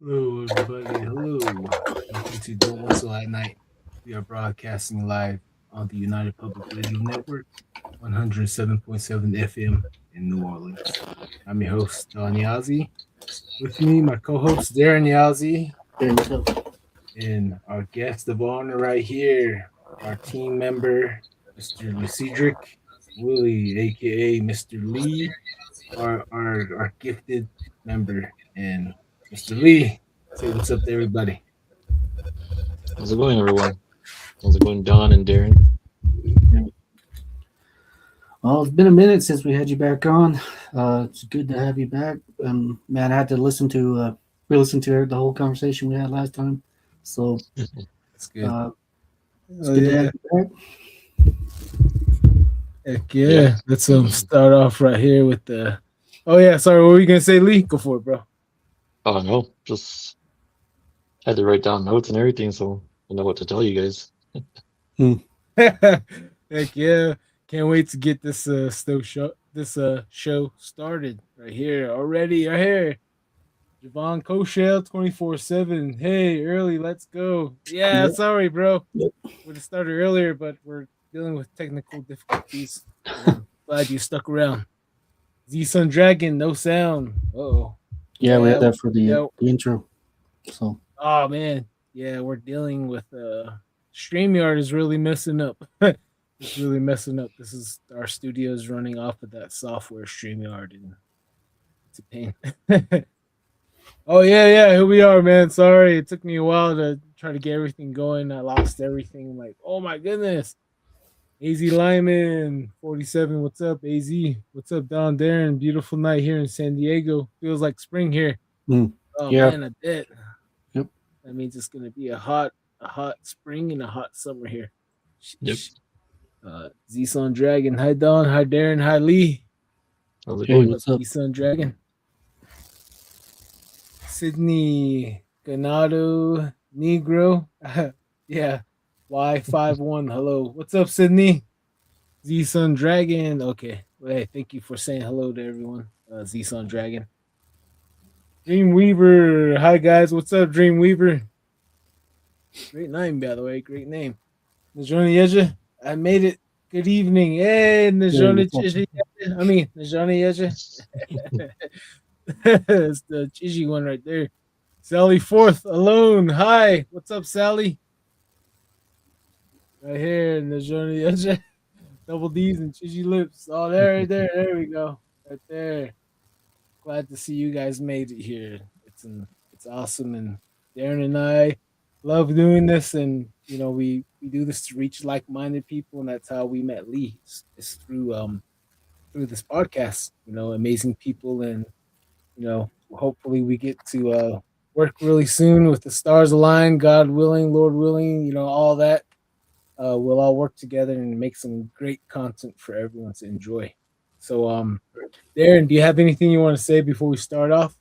Hello, everybody. Hello. Welcome to Don't Whistle at Night. We are broadcasting live on the United Public Radio Network, 107.7 FM in New Orleans. I'm your host, Don Yazzie. With me, my co host, Darren Yazzie, There you go. and our guest of honor right here, our team member, Mr. Lecedric Willie, aka Mr. Lee, our gifted member. And Mr. Lee, say what's up to everybody. How's it going, everyone? How's it going, Don and Darren? Well, it's been a minute since we had you back on. It's good to have you back. Man, I had to re-listen to the whole conversation we had last time. So That's good. it's Oh good to yeah, have you back. heck Yeah. yeah. Let's start off right here with the. Oh yeah, sorry. What were you gonna say, Lee? Go for it, bro. Oh no, just had to write down notes and everything, so I know what to tell you guys. Heck yeah! Can't wait to get this show started right here already. Right here, Javon Koshel 24/7. Hey, early, let's go. Yeah, Yep. sorry, bro. Yep. Would have started earlier, but we're dealing with technical difficulties. I'm glad you stuck around. Z Sun Dragon, no sound. Oh, Yeah, we yeah, had that for yeah. the intro. So Oh man, yeah, we're dealing with StreamYard is really messing up. It's really messing up. This is our studio is running off of that software StreamYard, and it's a pain. Oh yeah, here we are, man. Sorry, it took me a while to try to get everything going. I lost everything. I'm like, oh my goodness. AZ Lyman 47. What's up, AZ? What's up, Don Darren? Beautiful night here in San Diego. Feels like spring here. mm, Oh yeah, man, I bet. yep. That means it's gonna be a hot spring and a hot summer here. Yep. Sheesh. Z-Sun Dragon. Hi Don. Hi Darren. Hi Lee. How's it Hey, going? what's up? Z-Sun Dragon. Sydney Ganado Negro. Yeah. Y51. Hello. What's up, Sydney? Z-Sun Dragon. Okay. Well, hey, thank you for saying hello to everyone. Z-Sun Dragon. Dreamweaver. Hi guys. What's up, Dreamweaver? Great name, by the way. Great name. Najoni Yeja. I made it. Good evening. Hey, Najoni what's up? Chishi. I mean, Najoni Yeja. It's the Chishi one right there. Sally Fourth alone. Hi. What's up, Sally? Right here, Najoni Yeja. Double D's and Chishi lips. Oh, there we go. Right there. Glad to see you guys made it here. It's awesome, and Darren and I love doing this, and we do this to reach like-minded people, and that's how we met Lee. It's through this podcast. Amazing people, and hopefully we get to work really soon with the stars aligned, God willing, Lord willing. All that. We'll all work together and make some great content for everyone to enjoy. So, Darren, do you have anything you want to say before we start off?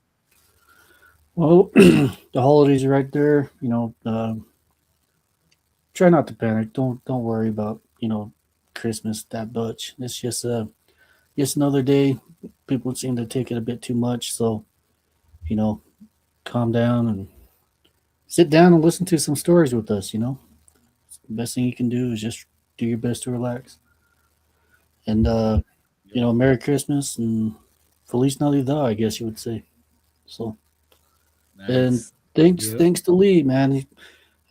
Well, the holidays are right there. Try not to panic. Don't worry about Christmas that much. It's just another day. People seem to take it a bit too much. So you know, calm down and sit down and listen to some stories with us. The best thing you can do is just do your best to relax. And Merry Christmas and Feliz Navidad, I guess you would say. So, and Nice. thanks, Yep. thanks to Lee, man.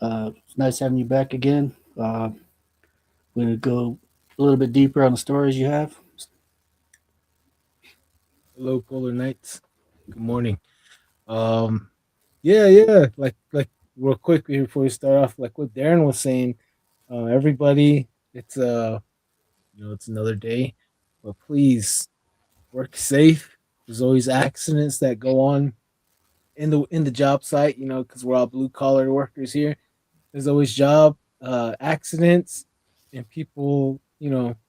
It's nice having you back again. We're gonna go a little bit deeper on the stories you have. Hello, Polar Nights. Good morning. Um, yeah. Like real quick before we start off, like what Darren was saying, everybody, it's another day, but please work safe. There's always accidents that go on in the job site, because we're all blue collar workers here. There's always job accidents and people,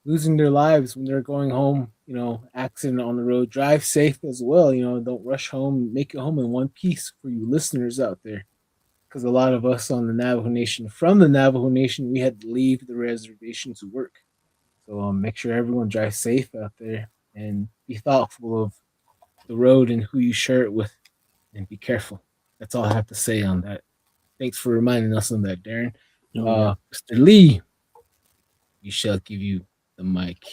losing their lives when they're going home. Accident on the road. Drive safe as well. Don't rush home. Make it home in one piece for you listeners out there. Because a lot of us on the Navajo Nation, from the Navajo Nation, we had to leave the reservation to work. So make sure everyone drives safe out there and be thoughtful of the road and who you share it with, and be careful. That's all I have to say on that. Thanks for reminding us on that, Darren. Oh, Mr. Lee, we shall give you the mic.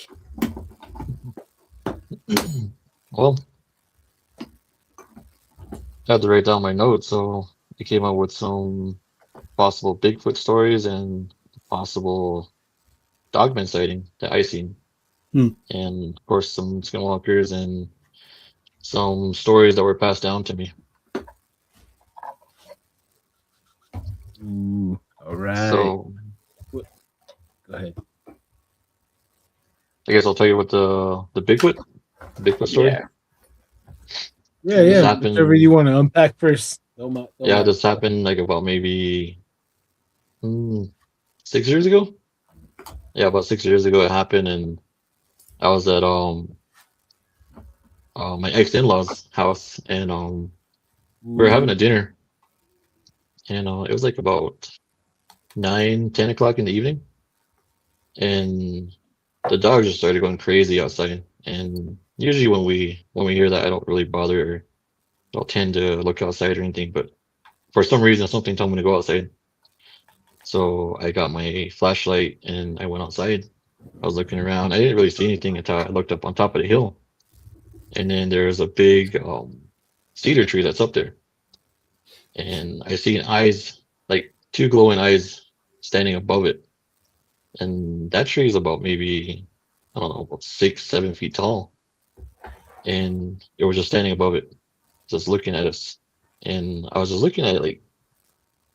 Well, I had to write down my notes, so I came up with some possible Bigfoot stories and possible Dogman sighting that I seen, Hmm. and of course some Skinwalkers and some stories that were passed down to me. Ooh, all right. So Go ahead. I guess I'll tell you what the Bigfoot story. yeah. Yeah, This yeah. Whichever you happened. want to unpack first. Don't Yeah, matter. this happened like about maybe 6 years ago. Yeah, about 6 years ago it happened, and I was at my ex-in-laws house, and we were having Ooh, a dinner, and it was like about 9, 10 o'clock in the evening, and the dogs just started going crazy outside. And usually when we hear that, I don't really bother, or don't tend to look outside or anything. But for some reason, something told me to go outside. So I got my flashlight and I went outside. I was looking around. I didn't really see anything until I looked up on top of the hill, and then there's a big cedar tree that's up there, and I see eyes, like two glowing eyes, standing above it. And that tree is about maybe, I don't know, about 6, 7 feet tall, and it was just standing above it, just looking at us. And I was just looking at it, like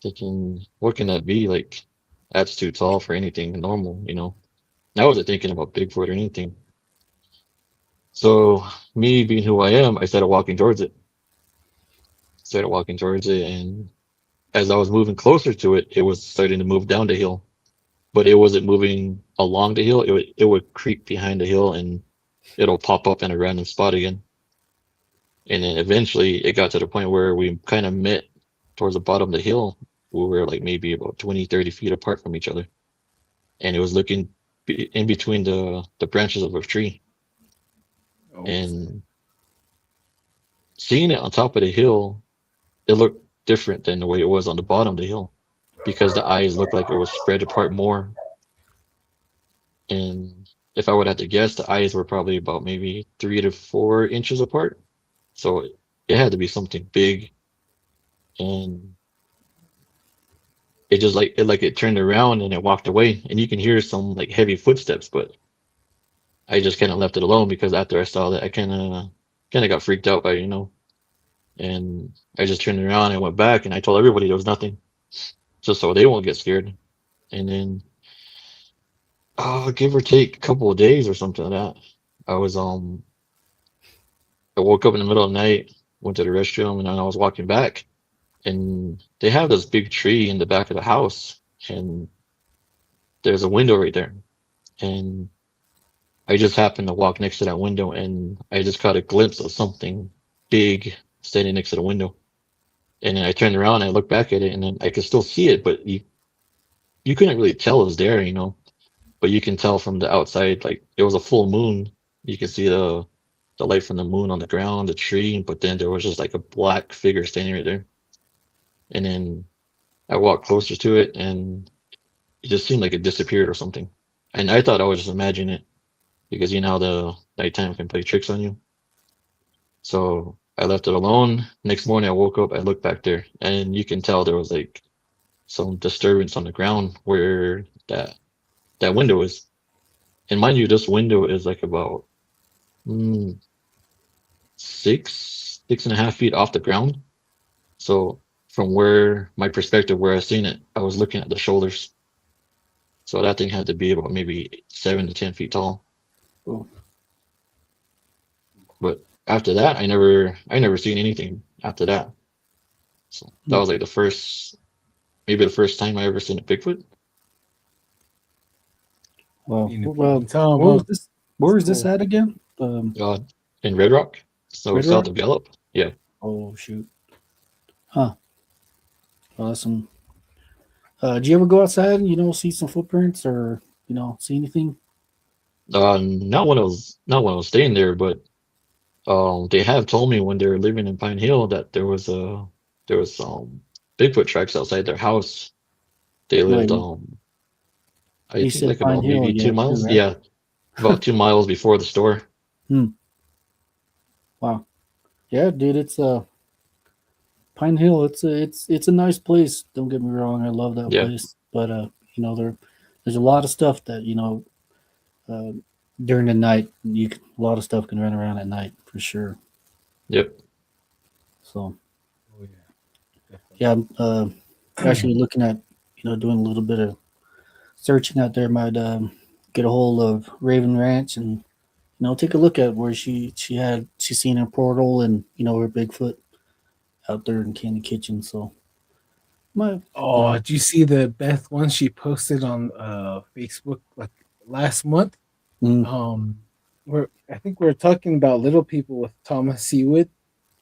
thinking, what can that be? Like, that's too tall for anything normal. I wasn't thinking about Bigfoot or anything. So me being who I am, I started walking towards it. And as I was moving closer to it, it was starting to move down the hill. But it wasn't moving along the hill. It would creep behind the hill, and it'll pop up in a random spot again. And then eventually it got to the point where we kind of met towards the bottom of the hill. We were like maybe about 20, 30 feet apart from each other. And it was looking in between the branches of a tree. oh, And seeing it on top of the hill, it looked different than the way it was on the bottom of the hill, because the eyes looked like it was spread apart more. And if I would have to guess, the eyes were probably about maybe 3 to 4 inches apart. So it had to be something big. And it turned around and it walked away, and you can hear some like heavy footsteps, but I just kind of left it alone, because after I saw that, I kind of got freaked out by and I just turned around and went back, and I told everybody there was nothing, just so they won't get scared. And then give or take a couple of days or something like that, I was I woke up in the middle of the night, went to the restroom, and then I was walking back, and they have this big tree in the back of the house, and there's a window right there. And I just happened to walk next to that window, and I just caught a glimpse of something big standing next to the window. And then I turned around and I looked back at it, and then I could still see it, but you couldn't really tell it was there. But you can tell from the outside, like it was a full moon. You can see the light from the moon on the ground, the tree, but then there was just like a black figure standing right there. And then I walked closer to it, and it just seemed like it disappeared or something. And I thought I was just imagining it, because you know how the nighttime can play tricks on you. So I left it alone. Next morning I woke up, I looked back there, and you can tell there was like some disturbance on the ground where that window is. And mind you, this window is like about mm, 6.5 feet off the ground. So from where my perspective, where I seen it, I was looking at the shoulders. So that thing had to be about maybe 7 to 10 feet tall. Oh, But after that, I never seen anything after that. So that hmm. was like maybe the first time I ever seen a Bigfoot. Well, being a well, peeping Tom, where huh? was this? Where That's was this cool. at again? Uh, in Red Rock, so Red south Rock. of Gallup. Yeah. Oh shoot. Huh. Awesome. Did you ever go outside and see some footprints or see anything? Not when I was staying there, but they have told me when they were living in Pine Hill that there was there was Bigfoot tracks outside their house. They lived Wait, I you think said like Pine about Hill maybe again, too, 2 miles. right? Yeah, about 2 miles before the store. Wow. Yeah, dude, it's Pine Hill. It's a nice place. Don't get me wrong, I love that Yeah, place. But there's a lot of stuff that uh, during the night a lot of stuff can run around at night for sure. yep, So Oh yeah, yeah, I'm actually definitely. looking at doing a little bit of searching out there. Might get a hold of Raven Ranch and take a look at where she seen her portal and her Bigfoot out there in Candy Kitchen. So my you Oh, know did you see the Beth one she posted on Facebook like last month? mm, Um, where I think we are talking about little people with Thomas Seawood,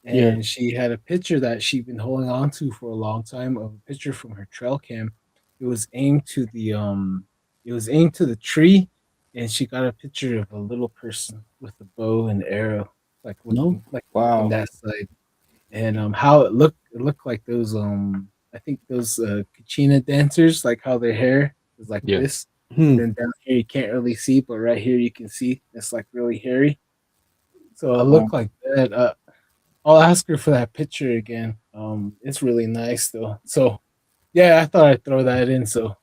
yeah, and she had a picture that she'd been holding on to for a long time of a picture from her trail cam. It was aimed to the tree, and she got a picture of a little person with a bow and arrow, no, like looking wow, that side. And how it looked like those I think those Kachina dancers, like how their hair is like yeah, this, and hmm, then down here you can't really see, but right here you can see it's like really hairy. So it wow, looked like that. I'll ask her for that picture again. It's really nice though. So yeah, I thought I'd throw that in. So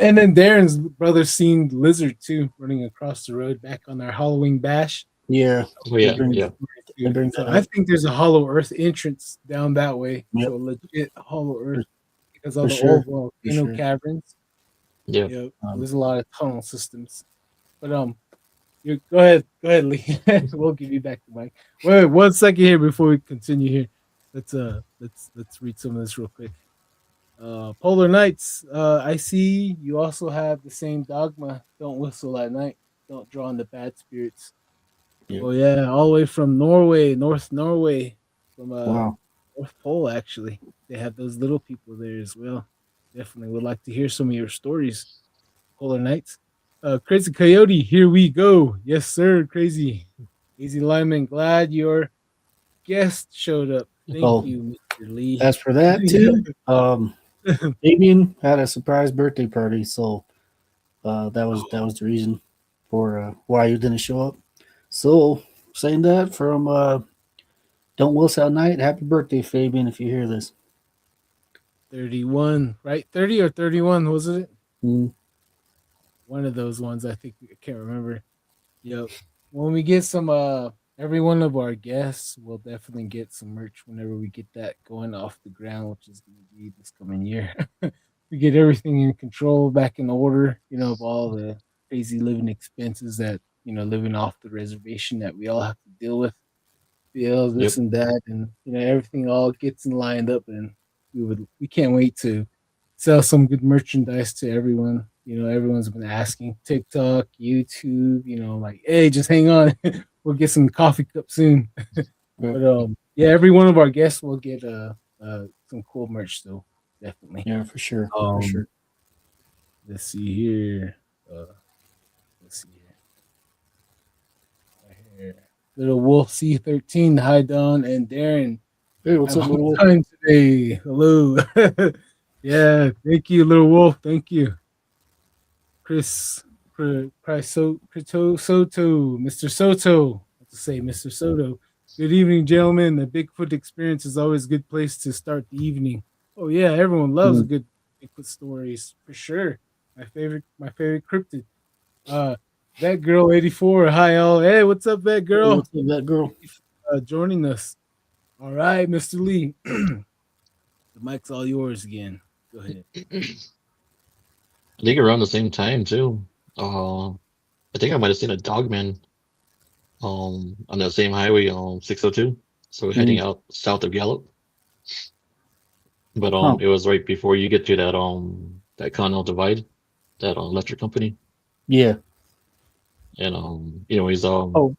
and then Darren's brother seen lizard too running across the road back on our Halloween bash. yeah. oh He yeah, Pretty good brings yeah, story, he too. brings that I up. think there's a Hollow Earth entrance down that way. Yep, So legit Hollow Earth for, because all for the old sure, for volcano sure. caverns. yeah. Yep. So Um, there's a lot of tunnel systems. But you go ahead, Lee. We'll give you back the mic. Wait, 1 second here before we continue here. Let's read some of this real quick. Polar Nights. I see you also have the same dogma. Don't whistle at night. Don't draw on the bad spirits. yeah, Oh yeah, all the way from Norway, North Norway, from wow. North Pole. Actually, they have those little people there as well. Definitely would like to hear some of your stories, Polar Nights. Crazy Coyote, here we go. Yes, sir, Crazy. Easy Lyman, glad your guest showed up. Thank Oh, you, Mr. Lee. as for that too, Damien had a surprise birthday party, so that was the reason for why you didn't show up. So saying that from Don't Will Out Night, happy birthday, Fabian, if you hear this. 31, right? 30 or 31, was it? Mm, One of those ones, I think. I can't remember. Yep. When we get some every one of our guests will definitely get some merch whenever we get that going off the ground, which is gonna be this coming year. We get everything in control, back in order, of all the crazy living expenses that, living off the reservation that we all have to deal with, bills, this Yep, and that, and everything all gets in lined up, and we can't wait to sell some good merchandise to everyone. Everyone's been asking TikTok, YouTube, like, hey, just hang on, we'll get some coffee cups soon. yeah, But yeah, every one of our guests will get some cool merch though, definitely. yeah, for sure, for Um, sure. let's see here. Uh, let's see here. Right here. Little Wolf C13, hi Don and Darren. Hey, what's Have a up, good little? time today. Hello. Yeah, thank you, Little Wolf. Thank you. Chris Crito Soto, Mr. Soto. I have to say Mr. Soto. Good evening, gentlemen. The Bigfoot experience is always a good place to start the evening. Oh yeah, everyone loves a Mm, good Bigfoot stories for sure. My favorite cryptid. Uh that girl 84. Hi all. Hey, what's up, that hey, girl? what's up, that girl? Thank you for joining us. All right, Mr. Lee. The mic's all yours again. Go ahead. I think around the same time too. I think I might have seen a Dogman on that same highway on 602. So heading Mm, out south of Gallup. But huh? it was right before you get to that Continental Divide, that electric company. Yeah. And he's Oh, oh,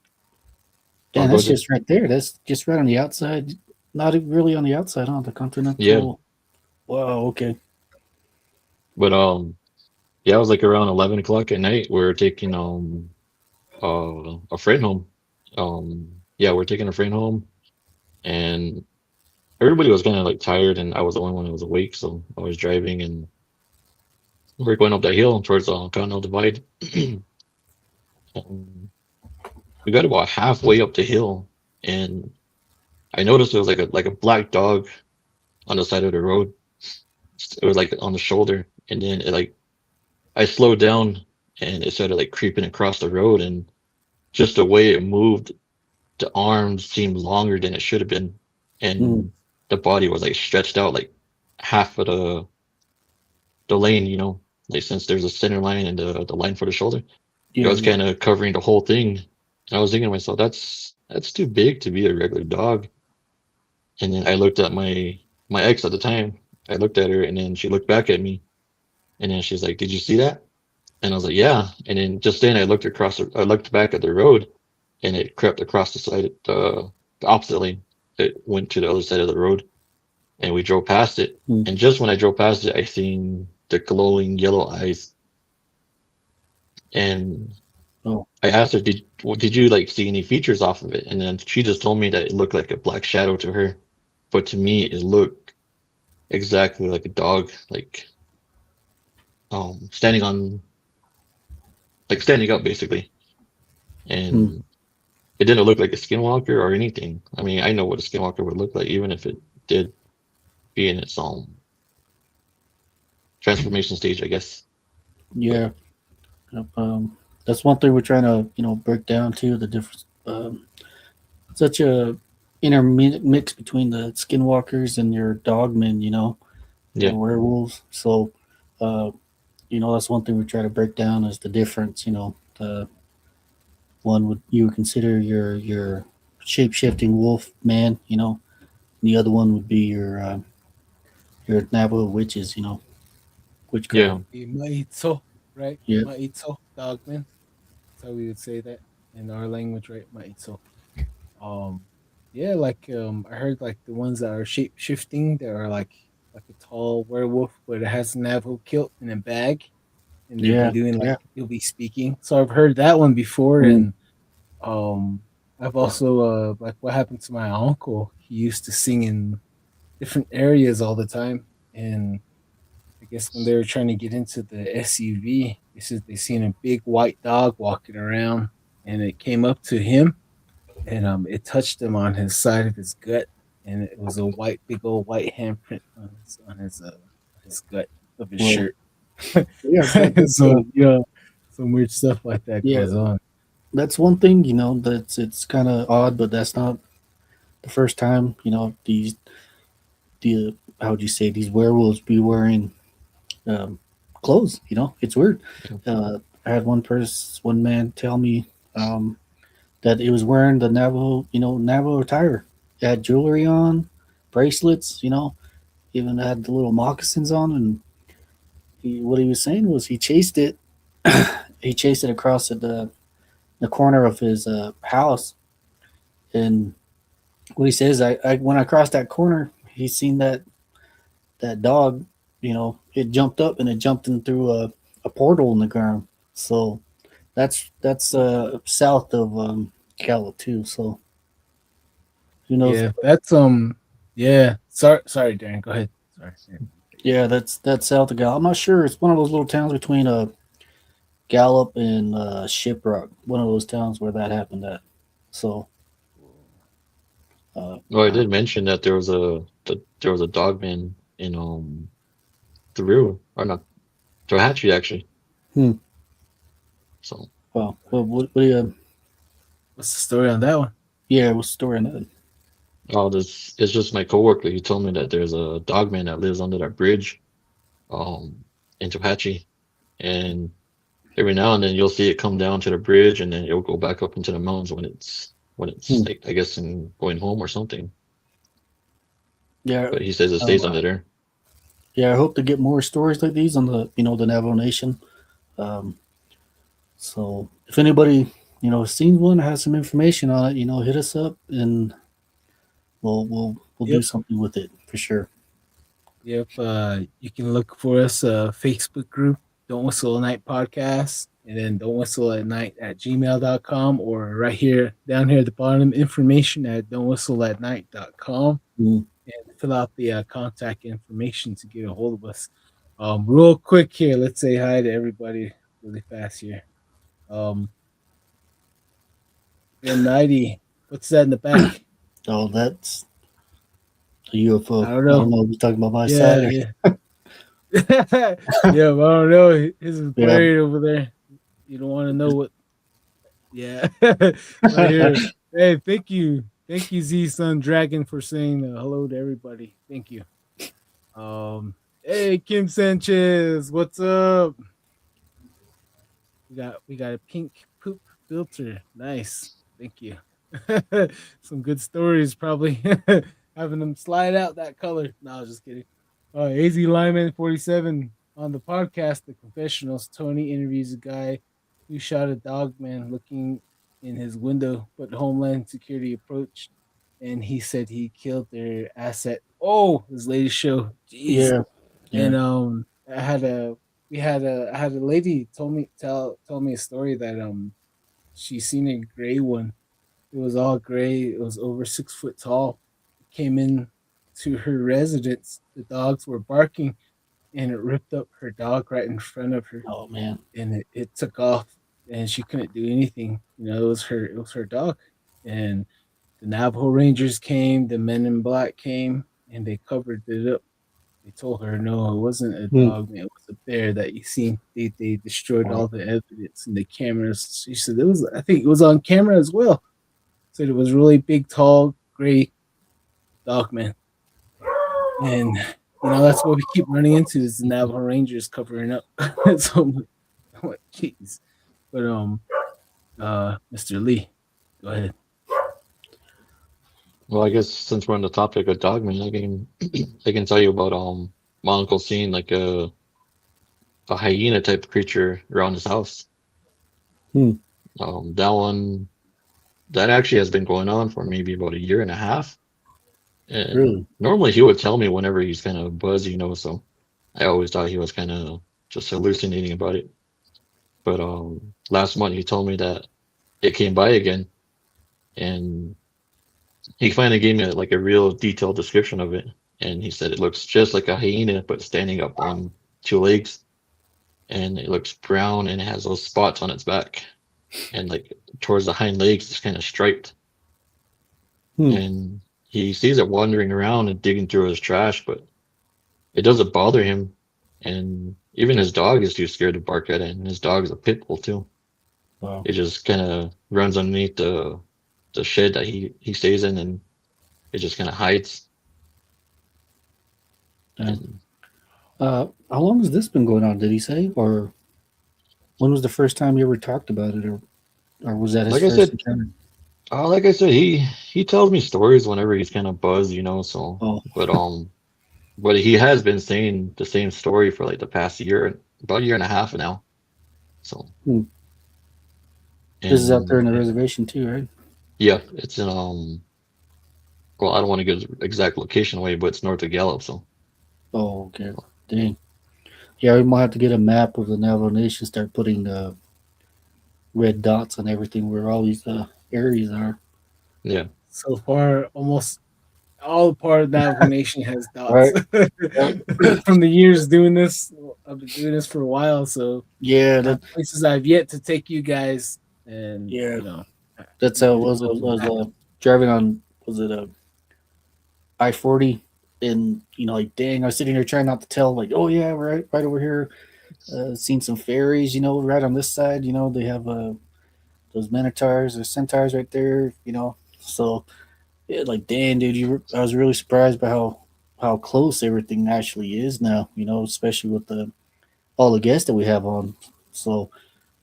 damn, go that's ahead. just right there. That's just right on the outside. Not really on the outside, huh? The Yeah. Continental. Wow. Okay. But yeah, it was like around 11 o'clock at night. We are taking a friend home. Yeah, we're taking a friend home, and everybody was kind of like tired, and I was the only one who was awake. So I was driving, and we're going up that hill towards Continental Divide. And we got about halfway up the hill, and I noticed there was like a black dog on the side of the road. It was like on the shoulder, and then it like I slowed down, and it started like creeping across the road, and just the way it moved, the arms seemed longer than it should have been, and the body was like stretched out like half of the lane, like since there's a center line and the line for the shoulder. It was kind of covering the whole thing. And I was thinking to myself, that's too big to be a regular dog. And then I looked at my ex at the time. I looked at her, and then she looked back at me, and then she's like, "Did you see that?" And I was like, "Yeah." And then just then I looked back at the road, and it crept across the side, the opposite lane. It went to the other side of the road, and we drove past it. And just when I drove past it, I seen the glowing yellow eyes. And I asked her, did you like see any features off of it? And then she just told me that it looked like a black shadow to her, but to me it looked exactly like a dog, like standing up basically. And it didn't look like a skinwalker or anything. I mean, I know what a skinwalker would look like, even if it did be in its transformation stage, I guess. Yeah. That's one thing we're trying to, break down too, the difference. Such a intermix between the skinwalkers and your dogmen, Yeah. and werewolves. So, that's one thing we try to break down is the difference. The one you would consider your shape shifting wolf man. The other one would be your Navajo witches. Witch girl. Yeah. Maitso, right? Yeah. Maitso, Dogman. That's how we would say that in our language, right? Maitso. Yeah, like I heard like the ones that are shape shifting, that are like a tall werewolf, but it has a Navajo kilt in a bag, and they'll be doing like you'll be speaking. So I've heard that one before, and I've also like what happened to my uncle. He used to sing in different areas all the time, and I guess when they were trying to get into the SUV, they said they seen a big white dog walking around, and it came up to him, and it touched him on his side of his gut, and it was a big old white handprint on his gut of his shirt. So some weird stuff like that goes on. That's one thing, it's kind of odd, but that's not the first time, how would you say, these werewolves be wearing clothes, it's weird. I had one man tell me that it was wearing the Navajo attire. It had jewelry on, bracelets, even had the little moccasins on. And what he was saying was he chased it. He chased it across the corner of his house. And what he says, I when I crossed that corner, he seen that dog, it jumped up and it jumped in through a portal in the ground. So that's south of Gallup too. So who knows? Yeah, that's yeah. Sorry, Darren. Go ahead. Sorry. Yeah, that's south of Gallup. I'm not sure. It's one of those little towns between Gallup and Shiprock. One of those towns where that happened at. So. I did mention that there was a dogman in the real, or not, Tohatchee actually. So. Well, what do you? What's the story on that one? Yeah, what's the story on that? Oh, it's just my coworker. He told me that there's a dogman that lives under that bridge, in Tohatchee, and every now and then you'll see it come down to the bridge, and then it'll go back up into the mountains when it's like, I guess in going home or something. Yeah, but he says it stays under there. Yeah, I hope to get more stories like these on the the Navajo Nation. So if anybody seen one, has some information on it, hit us up and we'll do something with it for sure. Yep. You can look for us Facebook group, Don't Whistle at Night Podcast, and then Don't Whistle at Night at gmail.com, or right here down here at the bottom, information at don'twhistleatnight.com. And fill out the contact information to get a hold of us. Real quick here, let's say hi to everybody really fast here. Bill 90, what's that in the back? Oh, that's a UFO. I don't I don't know. know if you're talking about my Yeah, side or yeah. Yeah, but I don't know. His is Yeah. buried over there. You don't want to know what. Yeah, right here. Hey, thank you, Z Sun Dragon, for saying hello to everybody. Thank you. Hey, Kim Sanchez, what's up? We got a pink poop filter. Nice, thank you. Some good stories, probably having them slide out that color. No, I was just kidding. AZ Lyman 47 on the podcast, The Confessionals. Tony interviews a guy who shot a dogman looking in his window, but Homeland Security approached and he said he killed their asset. Oh, his latest show. Jeez. yeah. And I had a lady tell me a story that she seen a gray one. It was all gray. It was over 6 foot tall. It came in to her residence. The dogs were barking, and it ripped up her dog right in front of her, Oh man. and it took off, and she couldn't do anything. It was her dog, and the Navajo Rangers came. The Men in Black came, and they covered it up. They told her no, it wasn't a dog, man. It was a bear that you seen. They destroyed all the evidence and the cameras. She said it was. I think it was on camera as well. Said it was really big, tall, gray dog man, and that's what we keep running into is the Navajo Rangers covering up. So I'm like, jeez. But Mr. Lee, go ahead. Well, I guess since we're on the topic of Dogman, I can tell you about my uncle seeing like a hyena type creature around his house. That actually has been going on for maybe about a year and a half. And Really? normally he would tell me whenever he's kind of buzzy, so I always thought he was kind of just hallucinating about it. But last month he told me that it came by again, and he finally gave me like a real detailed description of it. And he said it looks just like a hyena, but standing up on 2 legs, and it looks brown and it has those spots on its back, and like towards the hind legs, it's kind of striped. And he sees it wandering around and digging through his trash, but it doesn't bother him. And even his dog is too scared to bark at it, and his dog is a pit bull too. Wow. It just kind of runs underneath the shed that he stays in, and it just kind of hides. Yeah. How long has this been going on? Did he say, or when was the first time you ever talked about it, or was that his Like I first said, encounter? like I said, he tells me stories whenever he's kind of buzzed, So, Oh. but he has been saying the same story for like the past year, about a year and a half now. So, This is out there in the reservation too, right? Yeah, it's in well, I don't want to give the exact location away, but it's north of Gallup. So, Oh, okay. Dang. Yeah, we might have to get a map of the Navajo Nation, start putting the red dots on everything where all these areas are. yeah. So far, almost all part of Navajo Nation has dots. Right. From the years doing this, I've been doing this for a while. So Yeah, places I've yet to take you guys, and that's how it was. I was driving on, was it a I-40, and like, dang, I was sitting there trying not to tell, like, oh yeah, right over here. Seen some fairies, right on this side. They have those minotaurs or centaurs right there. So yeah, like, dang, dude, I was really surprised by how close everything actually is now. Especially with all the guests that we have on. So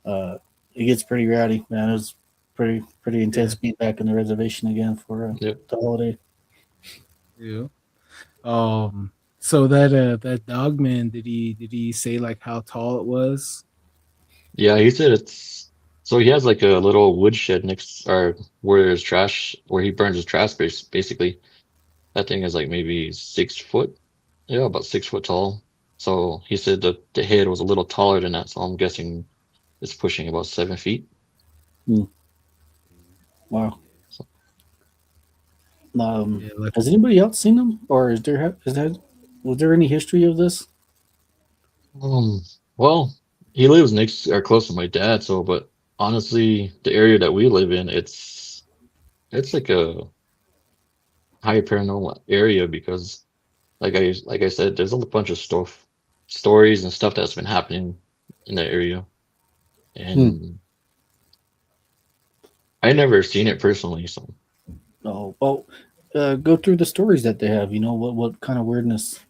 it gets pretty rowdy, man. It was pretty intense being back in the reservation again for the holiday. Yeah. So that dog man, did he say like how tall it was? Yeah, he said so he has like a little woodshed next, or where his trash, where he burns his trash basically. That thing is like maybe 6 foot. Yeah, about 6 foot tall. So he said that the head was a little taller than that, so I'm guessing it's pushing about 7 feet. Wow. Yeah, like Has anybody else seen them, or was there any history of this? Um, well, he lives next or close to my dad, so but honestly, the area that we live in, it's like a high paranormal area because like I said, there's a bunch of stories and stuff that's been happening in that area. Hmm. And I never seen it personally, so Oh, well, go through the stories that they have. You know what kind of weirdness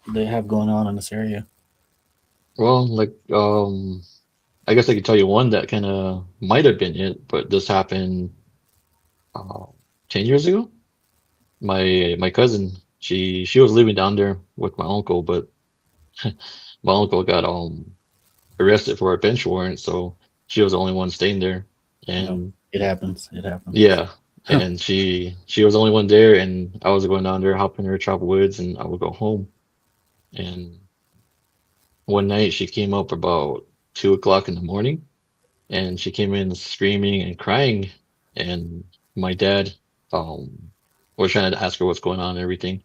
they have going on in this area. well, I guess I could tell you one that kind of might have been it, but this happened uh, 10 years ago. My cousin, she was living down there with my uncle, but my uncle got arrested for a bench warrant, so she was the only one staying there. You know, And it happens. It happens. yeah, and she was the only one there, and I was going down there helping her chop woods, and I would go home. And one night she came up about 2 o'clock in the morning, and she came in screaming and crying, and my dad was trying to ask her what's going on and everything,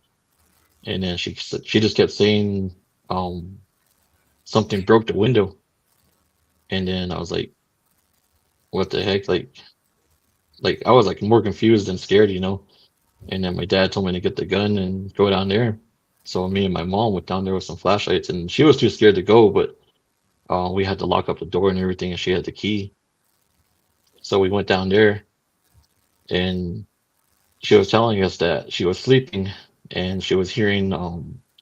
and then she just kept saying um something broke the window, and then I was like, what the heck, like I was like more confused than scared, you know. And then my dad told me to get the gun and go down there. So me and my mom went down there with some flashlights, and she was too scared to go, but we had to lock up the door and everything, and she had the key. So we went down there, and she was telling us that she was sleeping and she was hearing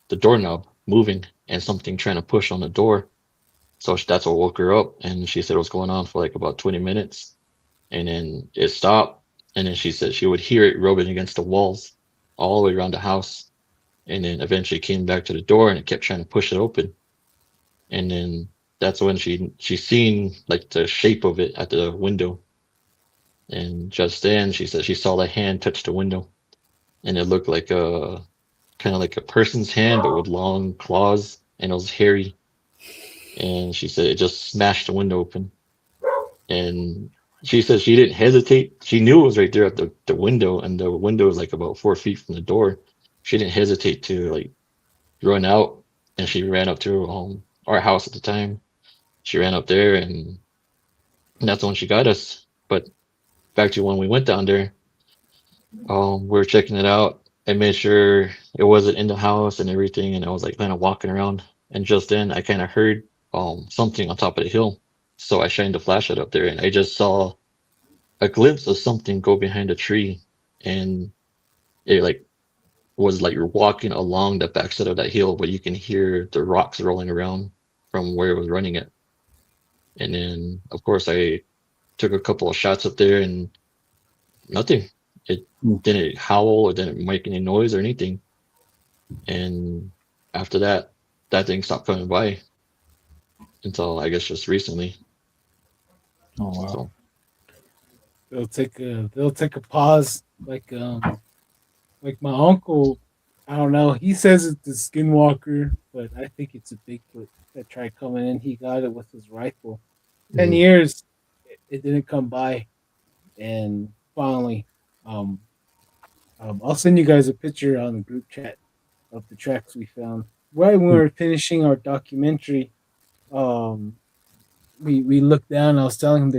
the doorknob moving and something trying to push on the door. So that's what woke her up, and she said it was going on for like about 20 minutes, and then it stopped, and then she said she would hear it rubbing against the walls all the way around the house, and then eventually came back to the door and it kept trying to push it open, and then that's when she seen like the shape of it at the window, and just then she said she saw the hand touch the window, and it looked like a kind of like a person's hand but with long claws, and it was hairy, and she said it just smashed the window open. And she said she didn't hesitate. She knew it was right there at the window, and the window was like about 4 feet from the door. She didn't hesitate to like run out, and she ran up to our house at the time. She ran up there, and that's when she got us. But back to when we went down there, we were checking it out. I made sure it wasn't in the house and everything, and I was like kind of walking around. And just then, I kind of heard something on top of the hill. So I shined the flashlight up there, and I just saw a glimpse of something go behind a tree, and it like was like you're walking along the backside of that hill, but you can hear the rocks rolling around from where it was running it. And then, of course, I took a couple of shots up there, and nothing. It Hmm. didn't howl, it didn't make any noise or anything. And after that, that thing stopped coming by until I guess just recently. Oh wow. So, they'll take a pause. Like my uncle, I don't know. He says it's the Skinwalker, but I think it's a Bigfoot that tried coming in. He got it with his rifle. 10 years, it didn't come by, and finally, um, I'll send you guys a picture on the group chat of the tracks we found. Right when we Hmm. were finishing our documentary, um, we looked down. I was telling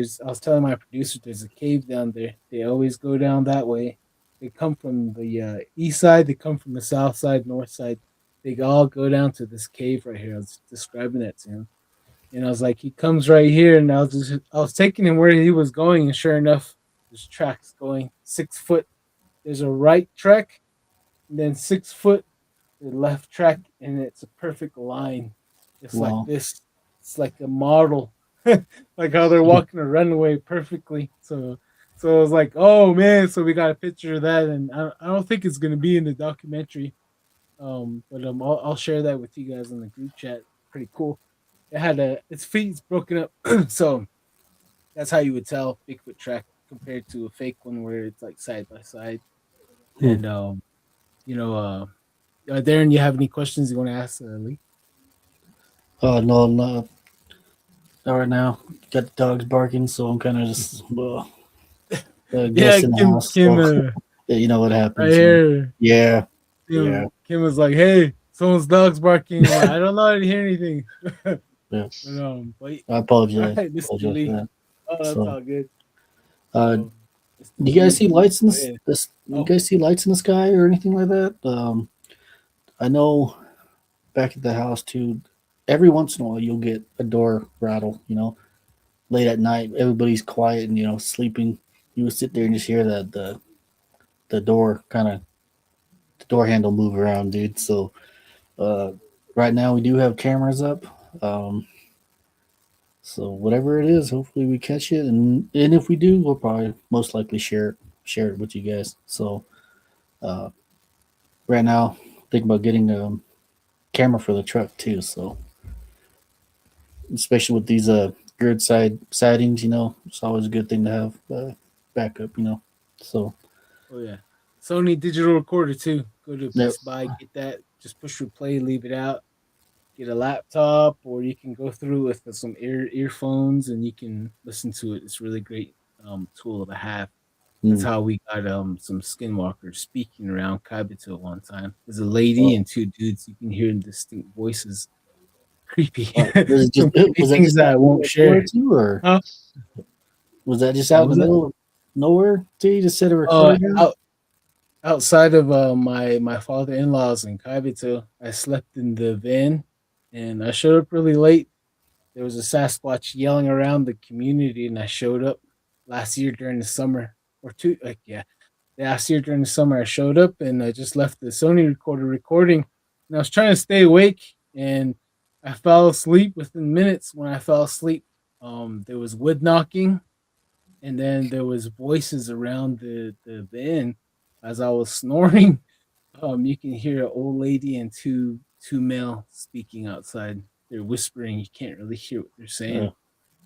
my producer there's a cave down there. They always go down that way. They come from the east side. They come from the south side, north side. They all go down to this cave right here. I was describing that to him, and I was like, he comes right here, and I was taking him where he was going, and sure enough, there's tracks going 6 foot. There's a right track, and then 6 foot the left track, and it's a perfect line. It's like Wow. this. It's like a model, like how they're walking a runway perfectly. So I was like, oh man. So we got a picture of that, and I don't think it's gonna be in the documentary. But I'll share that with you guys in the group chat. Pretty cool. It had its feet's broken up, so that's how you would tell Bigfoot track compared to a fake one where it's like side by side. Hmm. And you know, Darren, you have any questions you want to ask Lee? No, no, not right now. Got the dogs barking, so I'm kind of just Yeah, guessing the can house. can So. You know what Right happens. here. Yeah. Kim was like, "Hey, someone's dog's barking." I'm like, I don't know. I didn't hear anything. Yeah. But I all apologize. right, Mr. Apologize for Lee. that. Oh, that's So, all good. uh, So, Mr. do you guys Lee. see lights in Oh, yeah. this? You Oh, guys see lights in the sky or anything like that? I know back at the house too. Every once in a while, you'll get a door rattle. Late at night, everybody's quiet and sleeping. You would sit there and just hear that the door kind of the door handle move around, dude. So uh, right now we do have cameras up. Um, so whatever it is, hopefully we catch it, and if we do, we'll probably most likely share it with you guys. So uh, right now, thinking about getting a camera for the truck too. So especially with these grid side sightings, it's always a good thing to have backup. So oh yeah. Sony digital recorder too. Go to there, Best Buy, get that. Just push replay, leave it out. Get a laptop, or you can go through with some earphones and you can listen to it. It's a really great tool to have. That's mm, how we got some skinwalkers speaking around Kaibito one time. There's a lady well, and two dudes. You can hear distinct voices. Creepy. was it just Some creepy was that things just that out I in the middle won't of nowhere share. too, or Huh? was that just out What in the was that? middle of nowhere too? You just set a recorder down? Out outside of my father in law's in Kaibito, I slept in the van and I showed up really late. There was a Sasquatch yelling around the community, and I showed up last year during the summer or two. Like last year during the summer, I showed up and I just left the Sony recorder recording, and I was trying to stay awake, and I fell asleep within minutes. When I fell asleep, there was wood knocking, and then there was voices around the van as I was snoring. You can hear an old lady and two male speaking outside. They're whispering. You can't really hear what they're Uh, saying.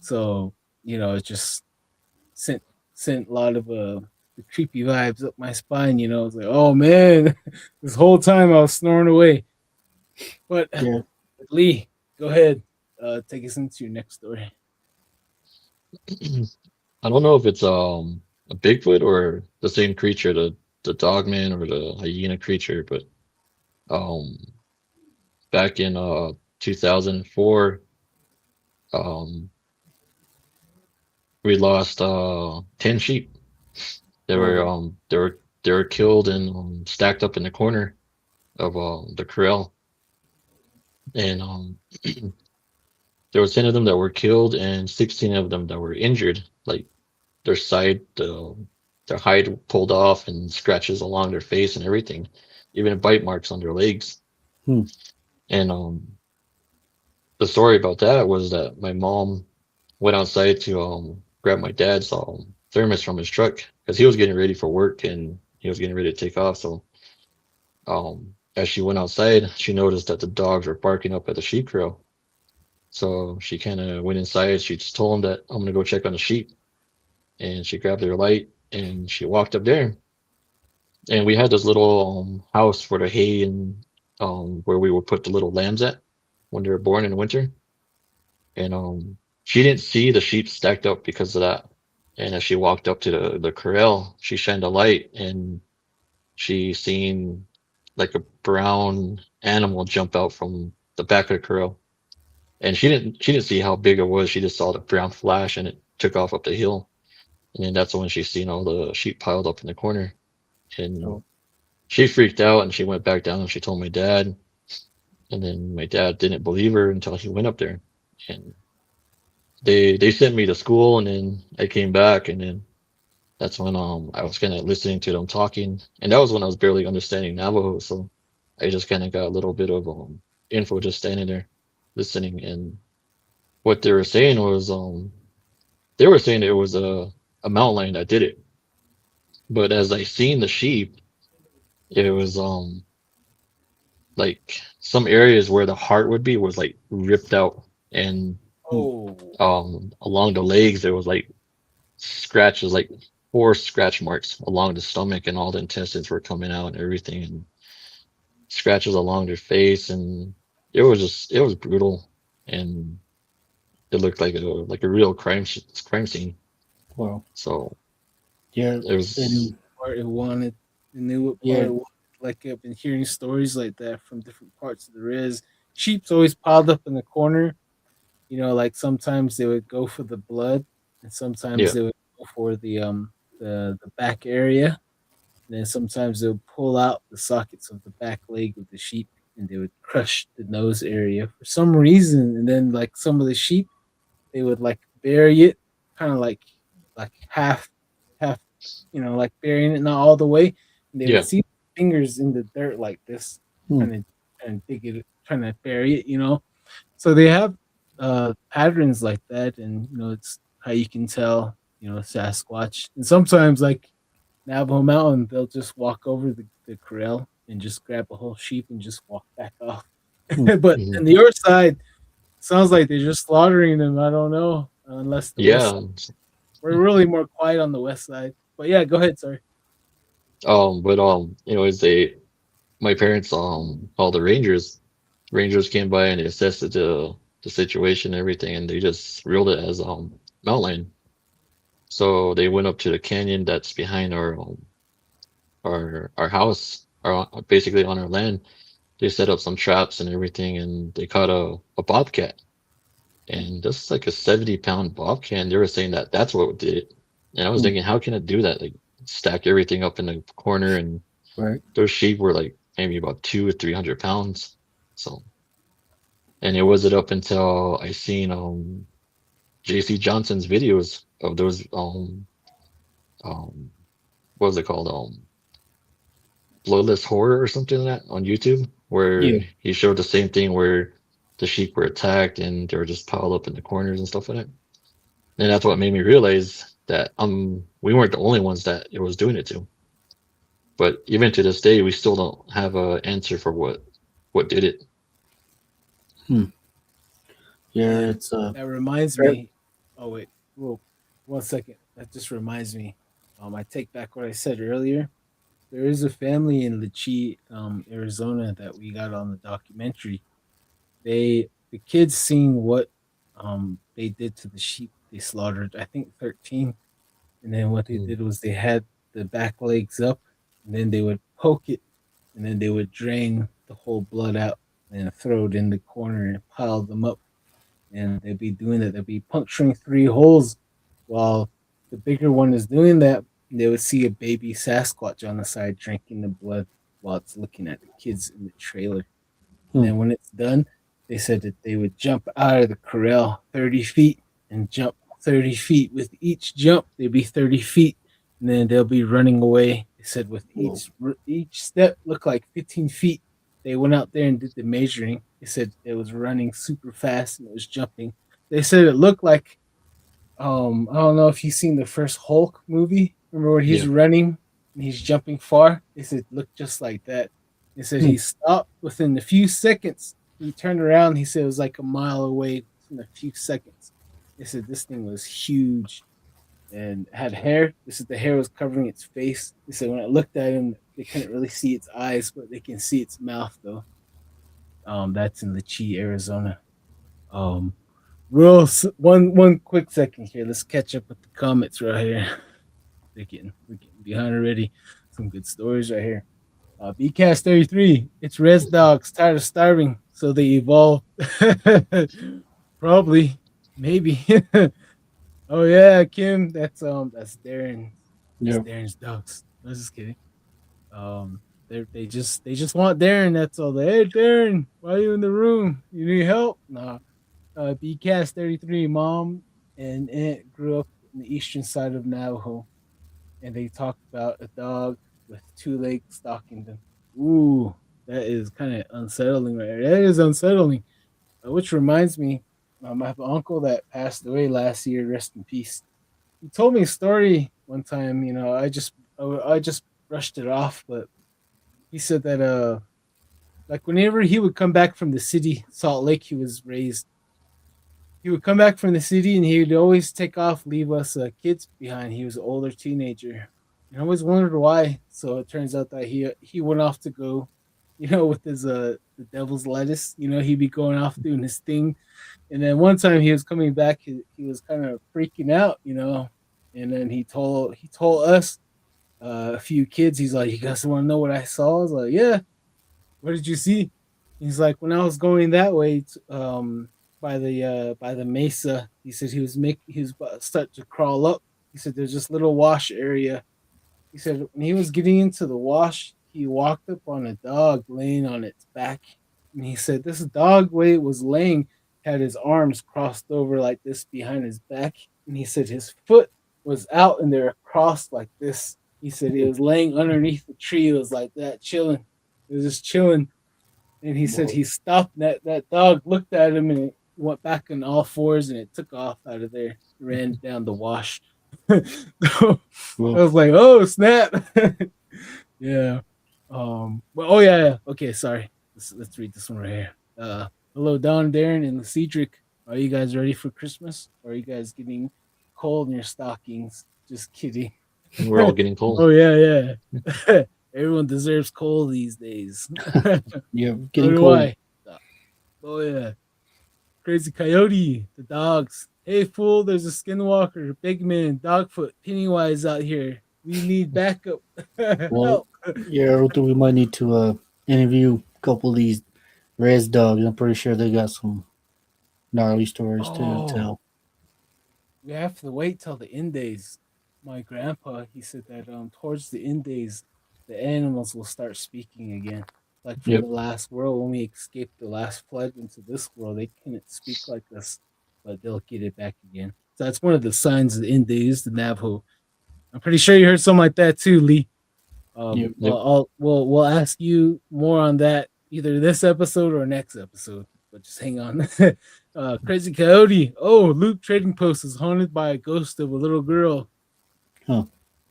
So it just sent sent a lot of the creepy vibes up my spine. I was like, oh man, this whole time I was snoring away. But yeah. Lee, go ahead, take us into your next story. I don't know if it's a Bigfoot or the same creature, the Dogman or the hyena creature, but um back in 2004, um we lost 10 sheep. They were Oh, they were killed and stacked up in the corner of the corral, and there was 10 of them that were killed and 16 of them that were injured, like their their hide pulled off and scratches along their face and everything, even bite marks on their legs. hmm. And the story about that was that my mom went outside to grab my dad's thermos from his truck because he was getting ready for work and he was getting ready to take off. So as she went outside, she noticed that the dogs were barking up at the sheep corral. So she kind of went inside. She just told him that I'm gonna go check on the sheep, and she grabbed her light and she walked up there. And we had this little house for the hay and where we would put the little lambs at when they were born in the winter. And she didn't see the sheep stacked up because of that. And as she walked up to the corral, she shined a light and she seen like a brown animal jump out from the back of the corral. And she didn't see how big it was. She just saw the brown flash and it took off up the hill. And then that's when she seen all the sheep piled up in the corner. And Oh, she freaked out and she went back down and she told my dad. And then my dad didn't believe her until he went up there. And they sent me to school and then I came back and then that's when I was kind of listening to them talking and that was when I was barely understanding Navajo, so I just kind of got a little bit of info just standing there listening. And what they were saying was they were saying it was a mountain lion that did it, but as I seen the sheep, it was like some areas where the heart would be was like ripped out, and hmm. Oh, along the legs there was like scratches, like four scratch marks along the stomach, and all the intestines were coming out and everything, and scratches along their face, and it was brutal, and it looked like a real crime scene. Wow. So Yeah, it was and part it wanted. and knew what part Yeah. it was. Like I've been hearing stories like that from different parts of the res. Sheep's always piled up in the corner. Like sometimes they would go for the blood, and sometimes Yeah. they would go for the back area. And then sometimes they would pull out the sockets of the back leg of the sheep, and they would crush the nose area for some reason. And then like some of the sheep, they would like bury it, kind of like half, like burying it not all the way. And they would Yeah. see fingers in the dirt like this, Hmm. trying to dig it, trying to bury it. So they have patterns like that, and it's how you can tell, Sasquatch. And sometimes like Navajo Mountain, they'll just walk over the corral and just grab a whole sheep and just walk back off. Hmm. But Mhm. on the other side, sounds like they're just slaughtering them. I don't know, unless the west side. Yeah. We're really more quiet on the west side. But yeah, go ahead. Sorry. But as my parents called the Rangers. Rangers came by and they assessed the situation and everything, and they just ruled it as mountain lion. So they went up to the canyon that's behind our house, basically on our land. They set up some traps and everything, and they caught a bobcat. And this is like a 70-pound bobcat. And they were saying that that's what did it. And I was Hmm. thinking, how can it do that? Like stack everything up in the corner, and Right. those sheep were like maybe about 2 or 300 pounds. So, and it wasn't up until I seen JC Johnson's videos of those um what was it called, Bloodless Horror or something like that on YouTube, where Yeah. he showed the same thing where the sheep were attacked and they were just piled up in the corners and stuff like that. And that's what made me realize that we weren't the only ones that it was doing it to. But even to this day, we still don't have an answer for what did it. Hmm. Yeah. Yeah, It's that reminds very- me. Oh wait, whoa, 1 second. That just reminds me. I take back what I said earlier. There is a family in Lecce, Arizona, that we got on the documentary. The kids seen what they did to the sheep they slaughtered. I think 13, and then what they Mm. did was they had the back legs up, and then they would poke it, and then they would drain the whole blood out and throw it in the corner and pile them up. And they'd be doing that. They'd be puncturing 3 holes while the bigger one is doing that. They would see a baby Sasquatch on the side drinking the blood while it's looking at the kids in the trailer. And Hmm. then when it's done, they said that they would jump out of the corral 30 feet and jump 30 feet. With each jump, they'd be 30 feet, and then they'll be running away. They said with Whoa. each step looked like 15 feet. They went out there and did the measuring. They said it was running super fast and it was jumping. They said it looked like I don't know if you've seen the first Hulk movie. Remember when he's Yeah. running and he's jumping far? They said look just like that. They said Hmm. he stopped within a few seconds. He turned around. He said it was like a mile away in a few seconds. They said this thing was huge and had hair. They said the hair was covering its face. They said when I looked at him, they couldn't really see its eyes, but they can see its mouth though. That's in Lecce, Arizona. Um, one quick second here. Let's catch up with the comments right here. We're getting behind already. Some good stories right here. BCast 33. It's res dogs tired of starving, so they evolved. Probably, maybe. Oh yeah, Kim. That's Darren. That's Yeah. Darren's dogs. I was just kidding. Um, they just want Darren. That's all. Hey Darren, why are you in the room? You need help? Nah. BCast 33. Mom and aunt grew up in the eastern side of Navajo, and they talked about a dog with 2 legs stalking them. Ooh, that is kind of unsettling right there. That is unsettling. Which reminds me, I have an uncle that passed away last year. Rest in peace. He told me a story one time. I just brushed it off, but he said that like whenever he would come back from the city, Salt Lake, he was raised. He would come back from the city and he would always take off, leave us kids behind. He was an older teenager. And I always wondered why. So it turns out that he went off to go, with his the devil's lettuce. He'd be going off doing his thing. And then one time he was coming back, he was kind of freaking out. And then he told us a few kids. He's like, "You guys want to know what I saw?" I was like, "Yeah." What did you see? He's like, when I was going that way, by the mesa. He said he was about to start to crawl up. He said there's this little wash area. He said when he was getting into the wash, he walked up on a dog laying on its back, and he said this dog way it was laying had his arms crossed over like this behind his back, and he said his foot was out and they're crossed like this. He said he was laying underneath the tree. It was like that, chilling. It was just chilling. And he said Whoa. he stopped. That dog looked at him and it went back on all fours and it took off out of there, ran down the wash. So I Well, was like, "Oh snap!" Yeah. But oh yeah, yeah. Okay, sorry. Let's read this one right here. Hello, Don, Darren, and Lecedric. Are you guys ready for Christmas? Or are you guys getting cold in your stockings? Just kidding. We're all getting cold. Oh yeah, yeah. Everyone deserves cold these days. yeah, So getting do cold. I. Oh yeah. Crazy Coyote, the dogs. Hey fool, there's a Skinwalker, Big Man, Dogfoot, Pennywise out here. We need backup. Well, Help. yeah, I think we might need to interview a couple of these res dogs. I'm pretty sure they got some gnarly stories to Oh, tell. we have to wait till the end days. My grandpa, he said that towards the end days, the animals will start speaking again. Like from Yep. the last world, when we escaped the last flood into this world, they couldn't speak like us, but they'll get it back again. So that's one of the signs of the end days, the Navajo. I'm pretty sure you heard something like that too, Lee. Yep. Yep. We'll ask you more on that either this episode or next episode. But just hang on. Crazy Coyote. Oh, Luke Trading Post is haunted by a ghost of a little girl. Huh.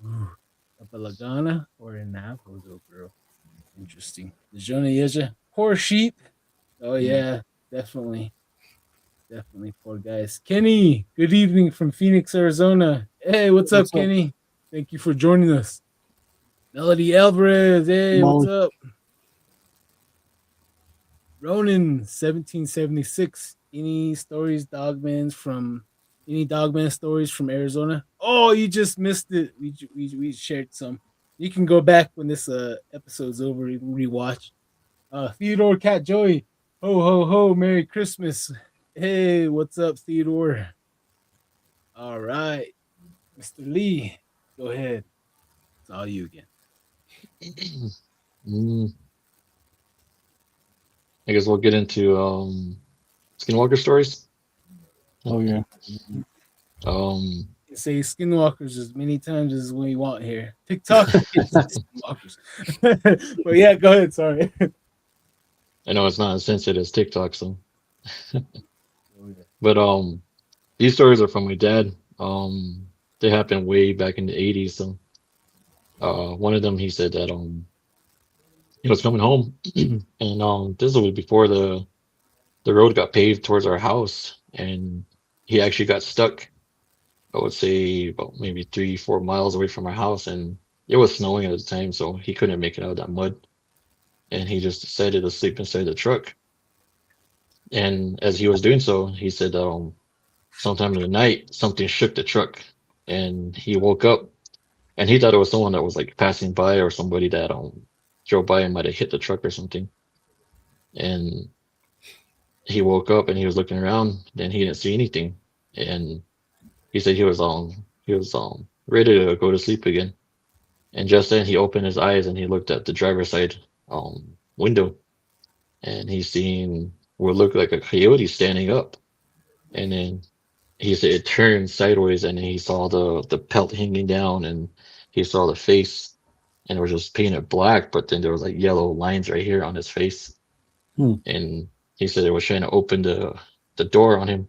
Ooh, a Balagana or a Navajo girl. Interesting. The Jonah Yeja. Poor sheep. Oh yeah, definitely. Definitely poor guys. Kenny, good evening from Phoenix, Arizona. Hey, what's up, What's up, Kenny? Thank you for joining us. Melody Alvarez. Hey, what's Molly? up? Ronan, 1776. Any stories, any Dogman stories from Arizona? Oh, you just missed it. We shared some. You can go back when this episode's over and rewatch. Theodore Cat Joey. Ho ho ho, Merry Christmas. Hey, what's up, Theodore? All right. Mr. Lee, go ahead. It's all you again. Mm, I guess we'll get into Skinwalker stories. Oh yeah. Um, You say Skinwalkers as many times as we want here. TikTok, it's Skinwalkers. But yeah, go ahead. Sorry. I know it's not as sensitive as TikTok, so Oh, but these stories are from my dad. They happened way back in the 80s. So one of them he said that he was coming home and this was before the road got paved towards our house and he actually got stuck. I would say about maybe 3, 4 miles away from our house, and it was snowing at the time, so he couldn't make it out of that mud. And he just decided to sleep inside the truck. And as he was doing so, he said sometime in the night something shook the truck, and he woke up, and he thought it was someone that was like passing by or somebody that drove by and might have hit the truck or something. And he woke up and he was looking around, and he didn't see anything. And he said he was ready to go to sleep again. And just then he opened his eyes and he looked at the driver's side window and he seen what looked like a coyote standing up. And then he said it turned sideways and he saw the pelt hanging down and he saw the face and it was just painted black, but then there was like yellow lines right here on his face. Hmm. And he said it was trying to open the door on him.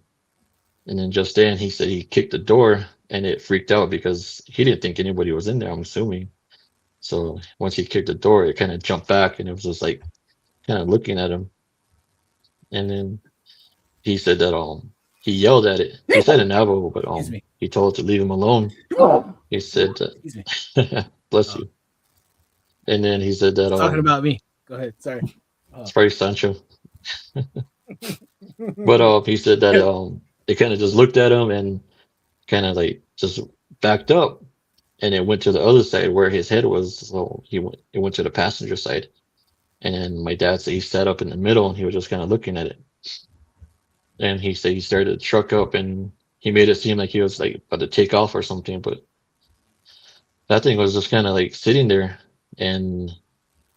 And then just then he said he kicked the door and it freaked out because he didn't think anybody was in there, I'm assuming. So once he kicked the door, it kind of jumped back and it was just like kind of looking at him. And then he said that he yelled at it. He said in Navajo, but excuse me. he told it to leave him alone. He said Excuse me. bless Oh. you. And then he said that Talking about me. Go ahead. Sorry. it's probably Sancho. But he said that it kind of just looked at him and kind of like just backed up. and it went to the other side where his head was. So it went to the passenger side. And my dad said he sat up in the middle and he was just kind of looking at it. And he said he started the truck up and he made it seem like he was like about to take off or something, but that thing was just kind of like sitting there and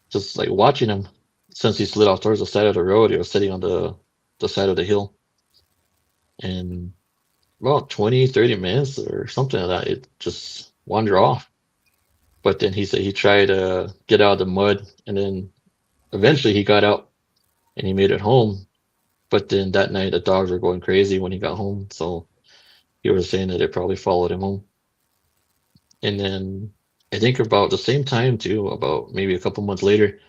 just like watching him. Since he slid off towards the side of the road, he was sitting on the side of the hill. And about 20, 30 minutes or something like that, it just wandered off. But then he said he tried to get out of the mud, and then eventually he got out and he made it home. But then that night the dogs were going crazy when he got home, so he was saying that it probably followed him home. And then I think about the same time too, about maybe a couple months later,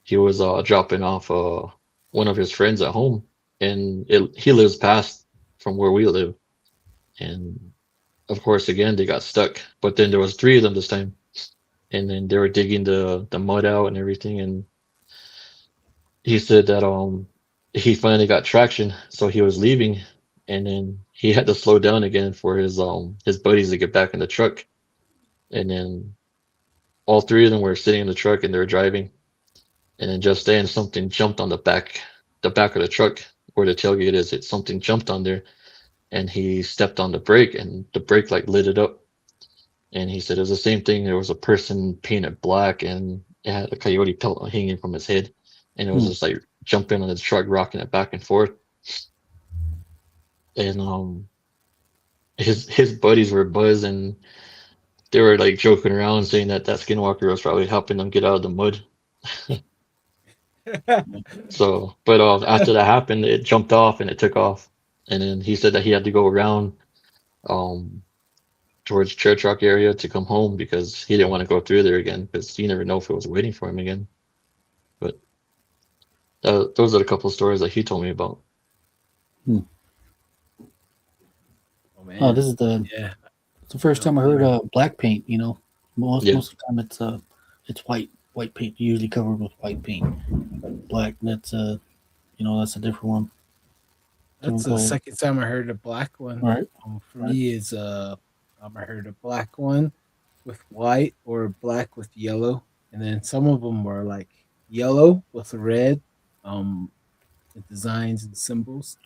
he was dropping off one of his friends at home, and he lives past from where we live. And of course, again they got stuck. But then there was three of them this time, and then they were digging the mud out and everything. And he said that he finally got traction, so he was leaving, and then he had to slow down again for his buddies to get back in the truck. And then all three of them were sitting in the truck and they were driving. And then just then something jumped on the back of the truck where the tailgate is. Something jumped on there, and he stepped on the brake, and the brake like lit it up. And he said it was the same thing. There was a person painted black, and it had a coyote pelt hanging from his head, and it was just like jumping on his truck, rocking it back and forth. And his buddies were buzzing. They were like joking around, saying that Skinwalker was probably helping them get out of the mud. So, but after that happened, it jumped off and it took off. And then he said that he had to go around towards Church Rock area to come home because he didn't want to go through there again because you never know if it was waiting for him again. But those are a couple of stories that he told me about. Oh man! Oh, this is the first time I heard black paint. You know, most of the time it's white paint, usually covered with white paint. Black, that's that's a different one. That's the second time I heard a black one. Right. For me is I heard a black one with white or black with yellow, and then some of them were like yellow with red, with designs and symbols.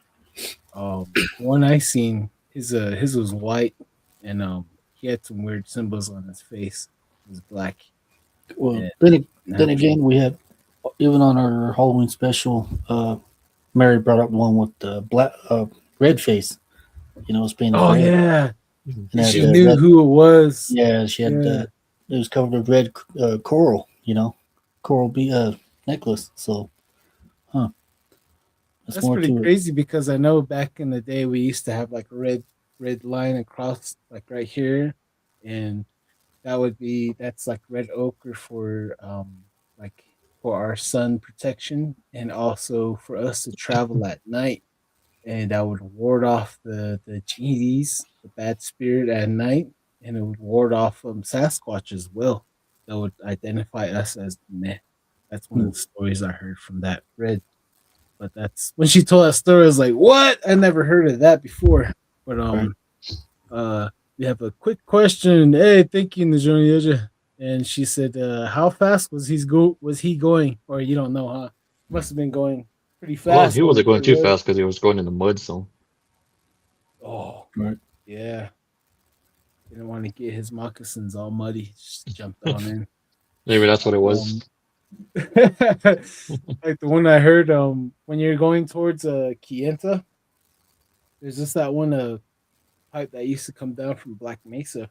One I seen his was white, and he had some weird symbols on his face. It was black. Well, then again, we had even on our Halloween special. Mary brought up one with the black, red face. You know, it was painted red. Oh yeah, and she knew who it was. Yeah, she had. It was covered with red coral. You know, coral necklace. So, that's pretty crazy because I know back in the day we used to have like a red line across like right here, and that's like red ochre for like for our sun protection and also for us to travel at night, and that would ward off the genies, the bad spirit at night, and it would ward off Sasquatch as well. That would identify us as meh. That's one of the stories I heard from that red. But that's when she told that story, I was like, "What? I never heard of that before." But we have a quick question. Hey, thank you, Najoni. And she said, "How fast was he going? Or you don't know, huh? Must have been going pretty fast." Well, he wasn't going too fast because he was going in the mud. So, right, yeah, didn't want to get his moccasins all muddy. Just jumped on in. Maybe that's what it was. Like the one I heard, when you're going towards Kienta, there's just that one pipe that used to come down from Black Mesa,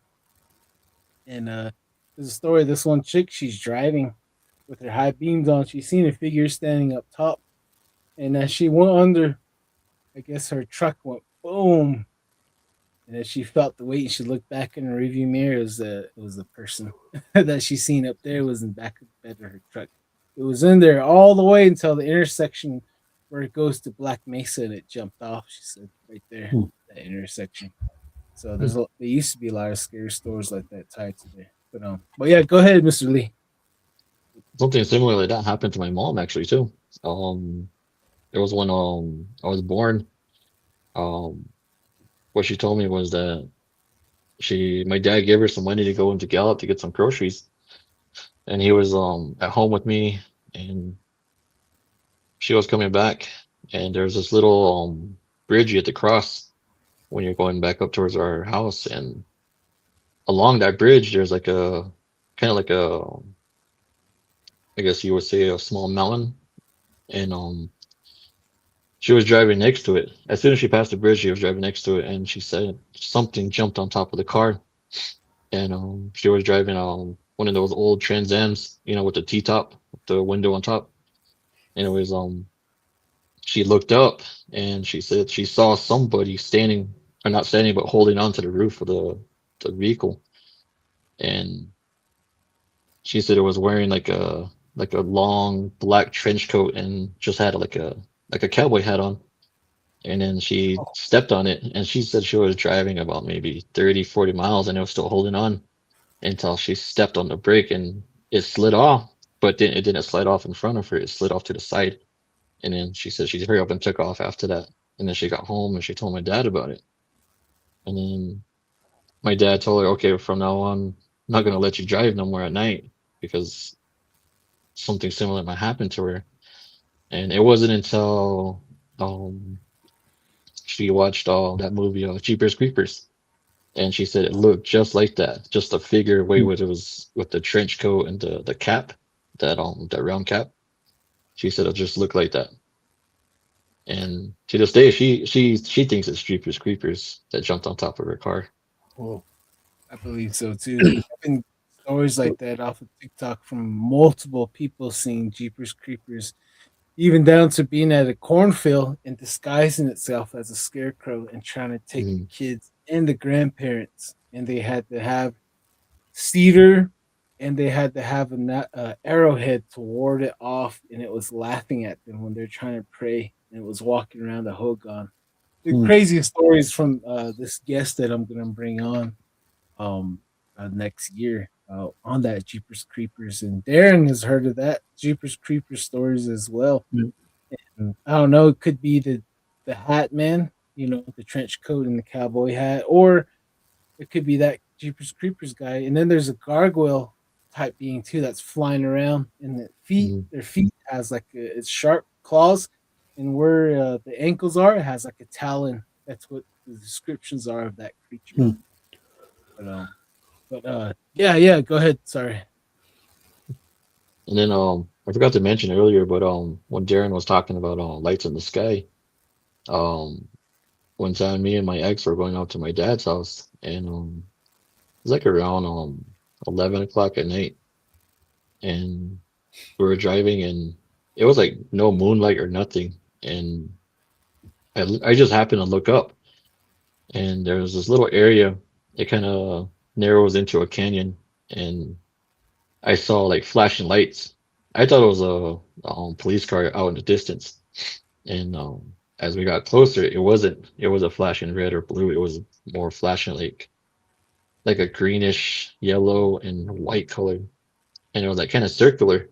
and there's a story of this one chick. She's driving with her high beams on. She's seen a figure standing up top, and as she went under, I guess her truck went boom. And as she felt the weight, and she looked back in the rearview mirror. It was the person that she seen up there. It was in the back of the bed of her truck. It was in there all the way until the intersection where it goes to Black Mesa, and it jumped off. She said right there, that intersection. So there used to be a lot of scary stories like that tied to there. But yeah, go ahead, Mr. Lee. Something similar like that happened to my mom actually too. There was when I was born. What she told me was that my dad gave her some money to go into Gallup to get some groceries, and he was at home with me, and she was coming back, and there's this little bridge you have to cross when you're going back up towards our house, and along that bridge there's like a kind of like a, I guess you would say, a small mountain, and she was driving next to it. As soon as she passed the bridge, she was driving next to it, and she said something jumped on top of the car, and she was driving one of those old Trans Ams, you know, with the T top, with the window on top. And it was she looked up and she said she saw somebody standing, or not standing, but holding onto the roof of the vehicle, and she said it was wearing like a long black trench coat and just had like a cowboy hat on. And then she stepped on it, and she said she was driving about maybe 30, 40 miles, and it was still holding on until she stepped on the brake, and it slid off, but then it didn't slide off in front of her. It slid off to the side. And then she said she hurried up and took off after that. And then she got home and she told my dad about it. And then my dad told her, okay, from now on, I'm not going to let you drive no more at night because something similar might happen to her. And it wasn't until she watched that movie, Jeepers Creepers. And she said it looked just like that, just a figure way with it was with the trench coat and the cap, that round cap. She said it just looked like that. And to this day, she thinks it's Jeepers Creepers that jumped on top of her car. Whoa. I believe so too. I've been stories like that off of TikTok from multiple people seeing Jeepers Creepers, even down to being at a cornfield and disguising itself as a scarecrow and trying to take the kids and the grandparents. And they had to have cedar, and they had to have an arrowhead to ward it off, and it was laughing at them when they're trying to pray, and it was walking around the hogan. The craziest stories from this guest that I'm going to bring on next year on that Jeepers Creepers, and Darren has heard of that Jeepers Creepers stories as well. And I don't know, it could be the hat man, you know, the trench coat and the cowboy hat, or it could be that Jeepers Creepers guy. And then there's a gargoyle type being too that's flying around, and their feet has like it's sharp claws, and where the ankles are, it has like a talon. That's what the descriptions are of that creature. But yeah, go ahead. Sorry. And then I forgot to mention earlier, but when Darren was talking about lights in the sky, um one time me and my ex were going out to my dad's house, and it was like around 11 o'clock at night, and we were driving, and it was like no moonlight or nothing, and I just happened to look up, and there was this little area. It kind of narrows into a canyon, and I saw like flashing lights. I thought it was a police car out in the distance, and as we got closer, it wasn't. It was a flashing red or blue. It was more flashing like a greenish yellow and white color, and it was like kind of circular.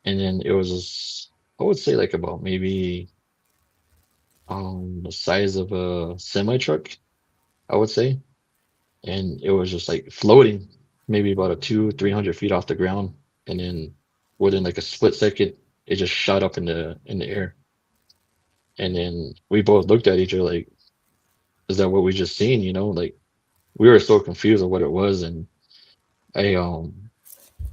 And then it was, I would say, like about maybe the size of a semi truck, I would say. And it was just like floating maybe about a 200-300 feet off the ground, and then within like a split second it just shot up in the air. And then we both looked at each other like, is that what we just seen, you know? Like, we were so confused of what it was. And I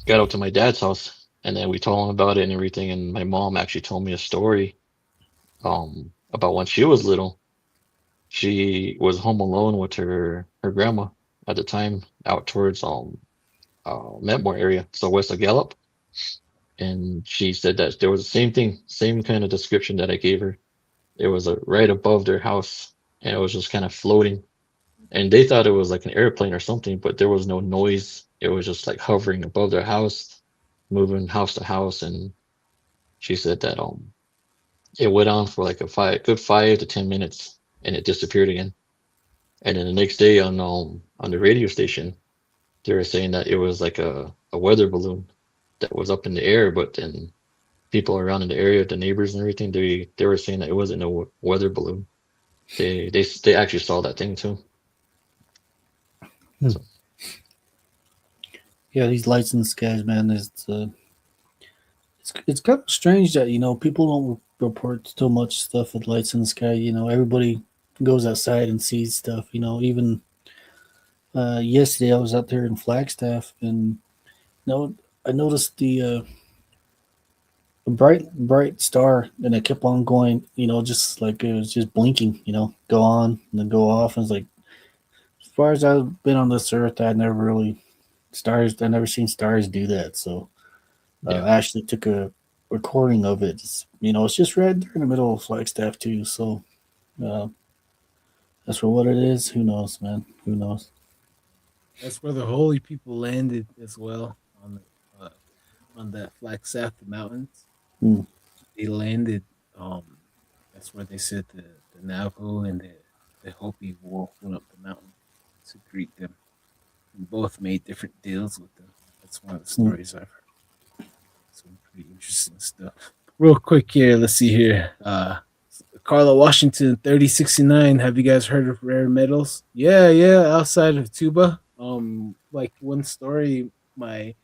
got up to my dad's house, and then we told him about it and everything, and my mom actually told me a story about when she was little. She was home alone with her grandma at the time, out towards Metmore area, so west of Gallup. And she said that there was the same thing, same kind of description that I gave her. It was right above their house, and it was just kind of floating. And they thought it was like an airplane or something, but there was no noise. It was just like hovering above their house, moving house to house. And she said that it went on for like a good 5 to 10 minutes, and it disappeared again. And then the next day on the radio station, they were saying that it was like a weather balloon that was up in the air, but then people around in the area, the neighbors and everything, they were saying that it wasn't a weather balloon. They actually saw that thing too. So Yeah, these lights in the skies, man. It's kind of strange that people don't report so much stuff with lights in the sky. Everybody goes outside and sees stuff. Even yesterday I was out there in Flagstaff, and I noticed the a bright star, and it kept on going. Just like it was just blinking. Go on and then go off. And it's like, as far as I've been on this earth, I never really stars. I never seen stars do that. So yeah, I actually took a recording of it. It's just right there in the middle of Flagstaff too. So uh, that's for what it is. Who knows, man? Who knows? That's where the holy people landed as well on that Flagstaff Mountains. Hmm. They landed. That's where they said the Navajo and the Hopi wolf went up the mountain to greet them. And both made different deals with them. That's one of the Hmm. stories I've heard. Some pretty interesting stuff. Real quick here, let's see here. Carla Washington, 3069. Have you guys heard of rare metals? Yeah, yeah, outside of Tuba. Like one story, my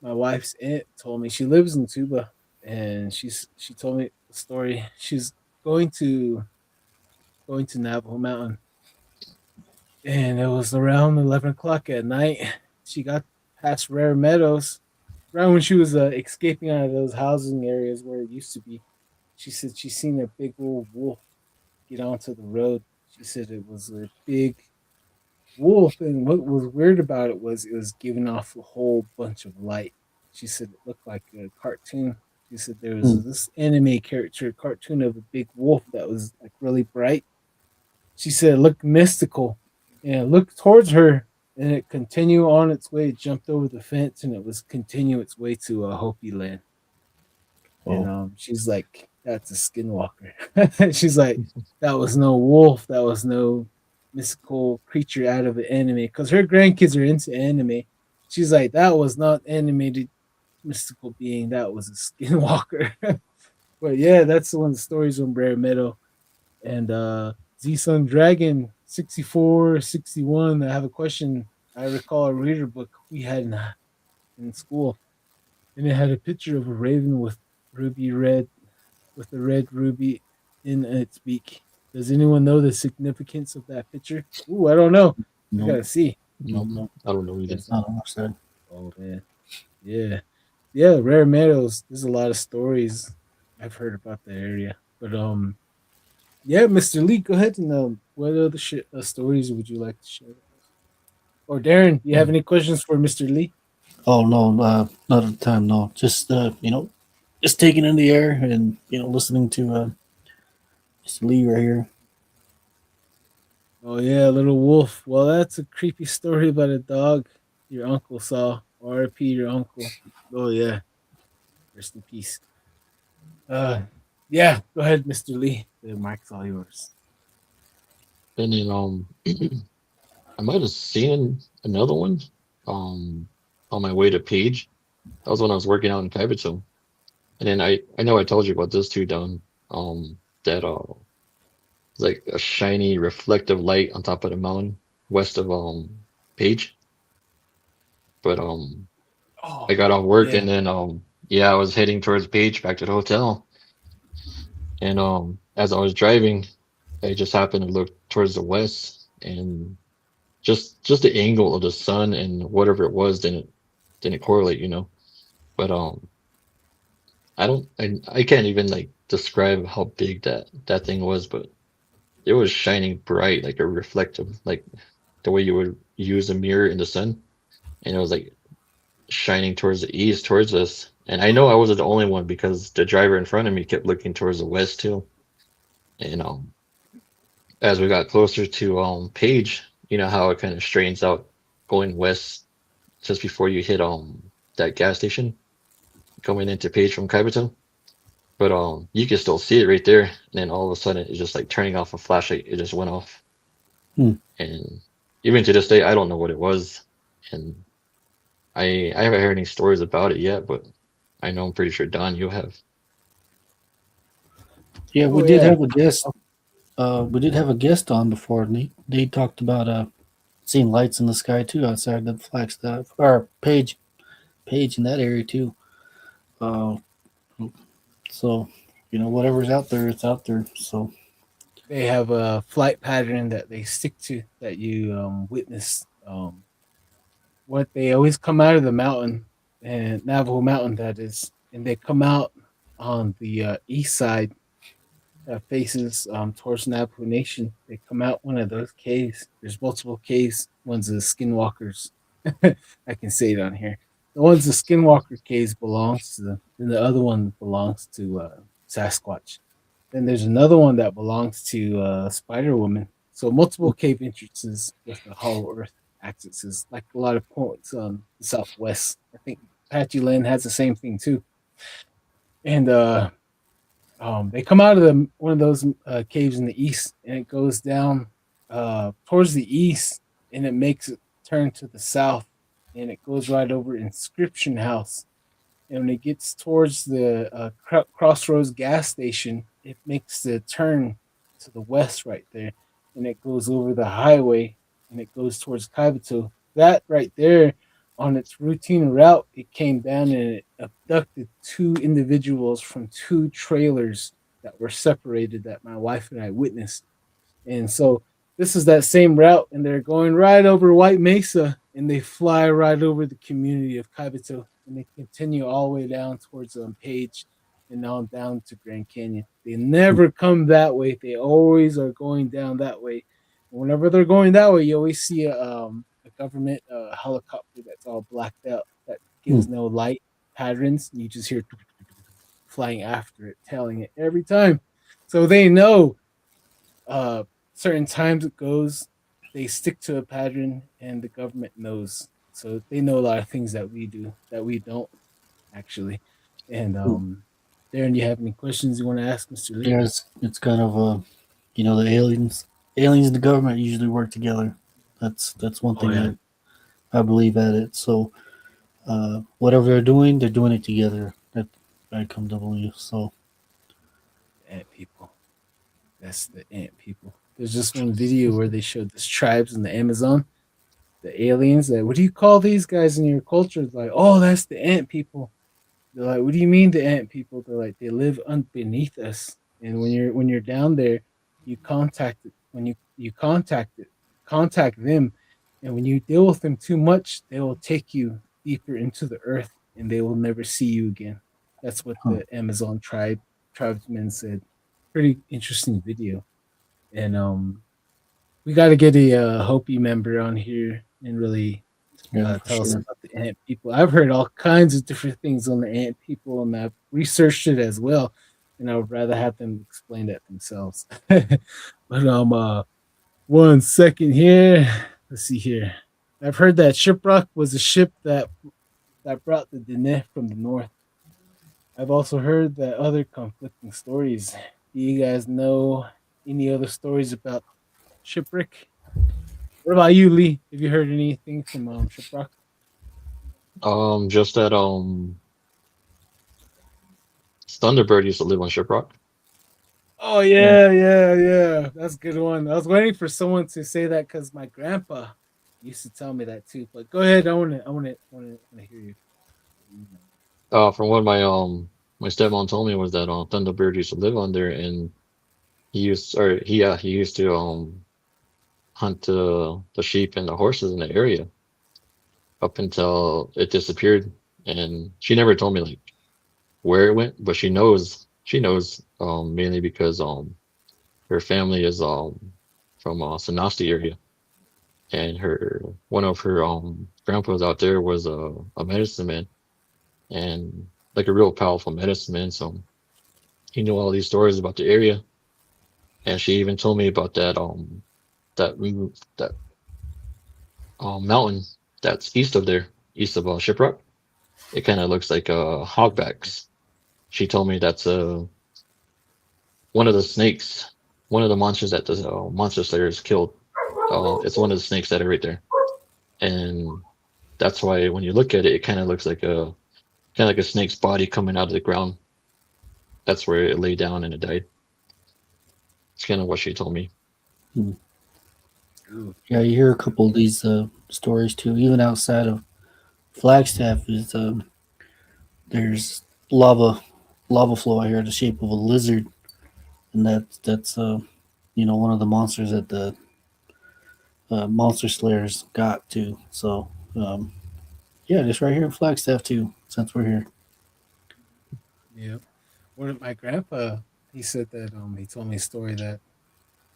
wife's aunt told me she lives in Tuba, and she told me the story. She's going to going to Navajo Mountain, and it was around 11 o'clock at night. She got past Rare Meadows, right when she was escaping out of those housing areas where it used to be. She said she seen a big old wolf get onto the road. She said it was a big wolf, and what was weird about it was giving off a whole bunch of light. She said it looked like a cartoon. She said there Hmm. was this anime character cartoon of a big wolf that was like really bright. She said it looked mystical, and it looked towards her, and it continued on its way. It jumped over the fence, and it was continue its way to Hopi land. And Oh, she's like, "That's a skinwalker." She's like, "That was no wolf. That was no mystical creature out of an anime." Because her grandkids are into anime. She's like, "That was not animated mystical being. That was a skinwalker." But yeah, that's one of the stories on Rare Meadow. And Z Sun Dragon 6461. I have a question. I recall a reader book we had in school, and it had a picture of a raven with ruby red with a red ruby in its beak. Does anyone know the significance of that picture? Ooh, I don't know. I no, gotta see. no, no. I don't know either. It's not on our side. Oh man, yeah, yeah. Rare Meadows. There's a lot of stories I've heard about the area, but yeah, Mr. Lee, go ahead and what other stories would you like to share with us? Or Darren, do you have any questions for Mr. Lee? Oh no, not at the time. No, just just taking in the air and listening to Mr. Lee right here. Oh yeah, little wolf. Well, that's a creepy story about a dog your uncle saw. R.I.P. your uncle. Oh yeah, rest in peace. Uh, yeah, go ahead, Mr. Lee. The mic's all yours. And then I might have seen another one on my way to Page. That was when I was working out in Capital. And then I know I told you about this too, Don. That it's like a shiny reflective light on top of the mountain west of Page. But I Oh got off work yeah. and then yeah, I was heading towards Page back to the hotel. And as I was driving, I just happened to look towards the west and just the angle of the sun and whatever it was didn't correlate, you know. But I can't even like describe how big that thing was, but it was shining bright like a reflective, like the way you would use a mirror in the sun, and it was like shining towards the east towards us. And I know I wasn't the only one because the driver in front of me kept looking towards the west too. And as we got closer to Page, you know how it kind of straightens out going west just before you hit that gas station coming into Page from Kyberton. But you can still see it right there. And then all of a sudden it's just like turning off a flashlight. It just went off. Hmm. And even to this day, I don't know what it was. And I haven't heard any stories about it yet, but I know I'm pretty sure Don, you have. Yeah, we Oh did yeah. have a guest. We did have a guest on before. And they talked about Seen lights in the sky too outside the Flagstaff or Page in that area too. Uh, so whatever's out there, it's out there. So They have a flight pattern that they stick to that you witness. What they always come out of the mountain, and Navajo Mountain that is, and they come out on the east side that faces towards Navajo Nation. They come out one of those caves. There's multiple caves. One's the Skinwalkers. I can say it on here. The one's the Skinwalker caves belongs to them, and the other one belongs to Sasquatch. Then there's another one that belongs to Spider Woman. So multiple cave entrances with the Hollow Earth accesses, like a lot of points on the southwest. I think Apache Land has the same thing too. And they come out of one of those caves in the east, and it goes down towards the east, and it makes it turn to the south, and it goes right over Inscription House. And when it gets towards the Crossroads gas station, it makes the turn to the west right there, and it goes over the highway, and it goes towards Kaibito. That right there, on its routine route, it came down and it abducted two individuals from two trailers that were separated that my wife and I witnessed. And so this is that same route, and they're going right over White Mesa, and they fly right over the community of Kaibito, and they continue all the way down towards Page and on down to Grand Canyon. They never come that way. They always are going down that way. And whenever they're going that way, you always see a government helicopter that's all blacked out that gives no light patterns. You just hear flying after it, tailing it every time. So they know certain times it goes, they stick to a pattern, and the government knows. So they know a lot of things that we do that we don't actually. And Darren, you have any questions you want to ask Mr. Lee? yeah, it's kind of the aliens and the government usually work together. That's one thing I believe at it. So whatever they're doing it together. That I come to believe. So Ant people. That's the ant people. There's just one video where they showed this tribes in the Amazon, the aliens. Like, what do you call these guys in your culture? It's like, oh, that's the ant people. They're like, what do you mean the ant people? They're like, they live beneath us. And when you're down there, you contact it. When you contact them, and when you deal with them too much, they will take you deeper into the earth, and they will never see you again. That's what the Amazon tribesmen said. Pretty interesting video. And we got to get a Hopi member on here and really tell us about the ant people. I've heard all kinds of different things on the ant people, and I've researched it as well. And I would rather have them explain that themselves. But 1 second here. Let's see here. I've heard that shipwreck was a ship that brought the Dene from the north. I've also heard that other conflicting stories. Do you guys know any other stories about shipwreck? What about you, Lee? Have you heard anything from shipwreck? Just that Thunderbird used to live on Shiprock. Oh yeah. That's a good one. I was waiting for someone to say that because my grandpa used to tell me that too. But go ahead. I want to hear you. From what my stepmom told me was that Thunderbird used to live on there, and he used to hunt the sheep and the horses in the area up until it disappeared. And she never told me like where it went, but she knows mainly because her family is from Sanasti area, and one of her grandpas out there was a medicine man, and like a real powerful medicine man. So he knew all these stories about the area, and she even told me about that mountain that's east of there, east of Shiprock. It kind of looks like hogbacks. She told me that's one of the snakes, one of the monsters that the monster slayers killed. It's one of the snakes that are right there, and that's why when you look at it, it kind of looks like a snake's body coming out of the ground. That's where it lay down and it died. It's kind of what she told me. Ooh, Yeah, you hear a couple of these stories too. Even outside of Flagstaff, is there's lava flow out here in the shape of a lizard, and that's one of the monsters that the monster slayers got to. So yeah, just right here in Flagstaff too. Since we're here, yeah. One of my grandpa, he said that he told me a story that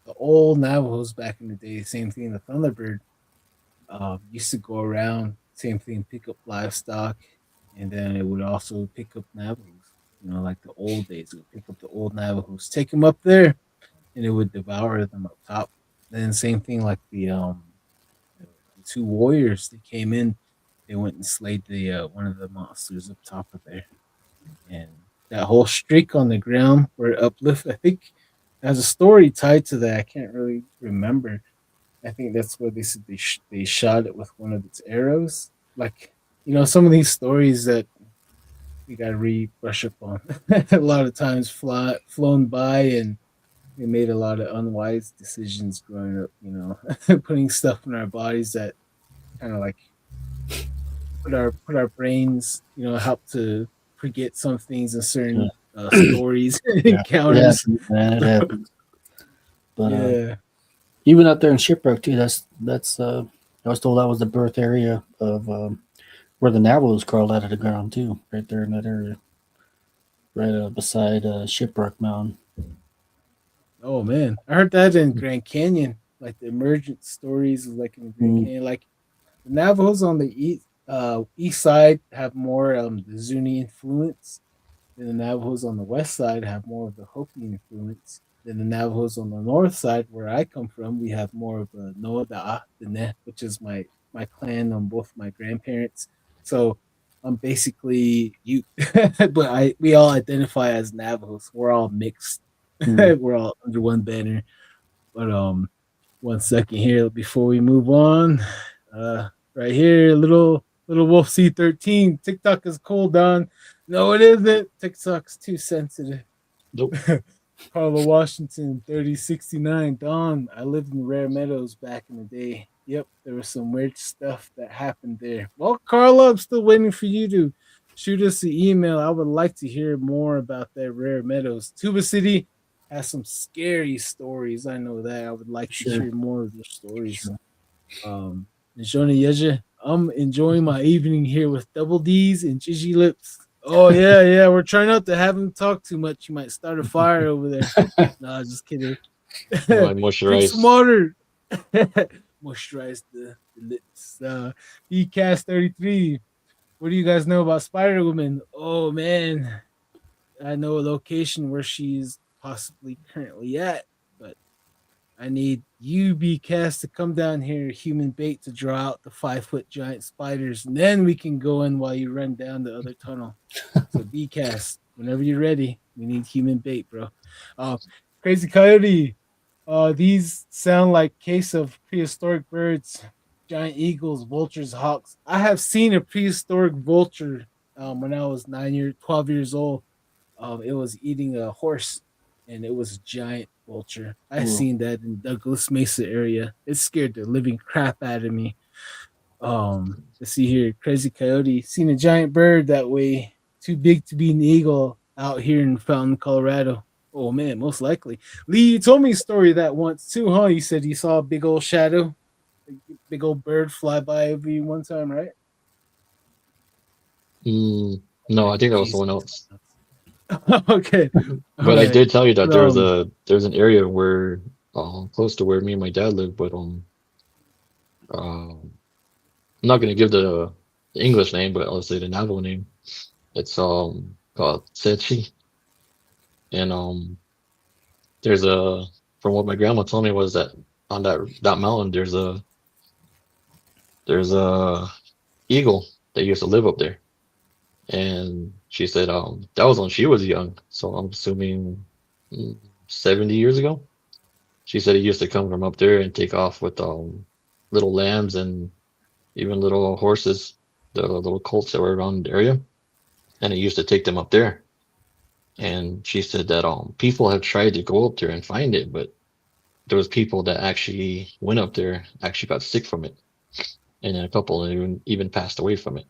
the old Navajos back in the day, same thing, the Thunderbird, used to go around, same thing, pick up livestock, and then it would also pick up Navajos. You know, like the old days, it would pick up the old Navajos, take them up there, and it would devour them up top. Then same thing, like the two warriors that came in, they went and slayed the one of the monsters up top of there, and that whole streak on the ground where it uplift. I think there's a story tied to that. I can't really remember. I think that's where they said they shot it with one of its arrows. Like, some of these stories that we got to brush up on. A lot of times flown by, and we made a lot of unwise decisions growing up. Putting stuff in our bodies that kind of like put our brains, help to forget some things in yeah, certain stories and yeah, it encounters. happens, man. It happens. But Yeah. even out there in Shipwreck too, that's I was told that was the birth area of where the Navajos crawled out of the ground too, right there in that area, right beside Shipwreck Mountain. Oh man, I heard that in Grand Canyon, like the emergent stories, like in the Grand Mm, Canyon, like the Navajos on the east side have more the Zuni influence. Then the Navajos on the west side have more of the Hopi influence. Then the Navajos on the north side, where I come from, we have more of the Noa the Ne, which is my clan on both my grandparents. So I'm basically you, but we all identify as Navajos. We're all mixed. mm. We're all under one banner. But 1 second here before we move on. Right here, little Wolf C13. TikTok is cool, Don. No, it isn't. TikTok's too sensitive. Nope. Carla Washington, 3069. Don, I lived in Rare Meadows back in the day. Yep, there was some weird stuff that happened there. Well, Carla, I'm still waiting for you to shoot us an email. I would like to hear more about that Rare Meadows. Tuba City has some scary stories. I know that. I would like to Sure, hear more of their stories. sure. Um, Nishona Yeja, I'm enjoying my evening here with double D's and Gigi Lips. Oh yeah, yeah. We're trying not to have him talk too much. You might start a fire over there. No, just kidding. No, I Drink some moisturize. water. Moisturize the lips. BCast 33. What do you guys know about Spider Woman? Oh man, I know a location where she's possibly currently at, but I need you, BCast, to come down here, human bait, to draw out the 5 foot giant spiders, and then we can go in while you run down the other tunnel. So BCast, whenever you're ready, we need human bait, bro. Uh, Crazy Coyote. These sound like case of prehistoric birds, giant eagles, vultures, hawks. I have seen a prehistoric vulture when I was 12 years old. It was eating a horse, and it was a giant vulture. I Well, seen that in Douglas Mesa area. It scared the living crap out of me. Let's see here, Crazy Coyote. Seen a giant bird that way, too big to be an eagle out here in Fountain, Colorado. Oh man, most likely. Lee, you told me a story of that once too, huh? You said you saw a big old shadow, a big old bird fly by over you one time, right? Mm, no, I think that was Jeez. someone else. Okay. All But I right. did tell you that But, there's an area where close to where me and my dad live, but I'm not gonna give the English name, but I'll say the Navajo name. It's called Sechi, and there's a from what my grandma told me was that on that mountain there's a eagle that used to live up there, and she said that was when she was young, so I'm assuming 70 years ago. She said he used to come from up there and take off with little lambs and even little horses, the little colts that were around the area, and he used to take them up there. And she said that people have tried to go up there and find it, but there was people that actually went up there, actually got sick from it, and then a couple even passed away from it.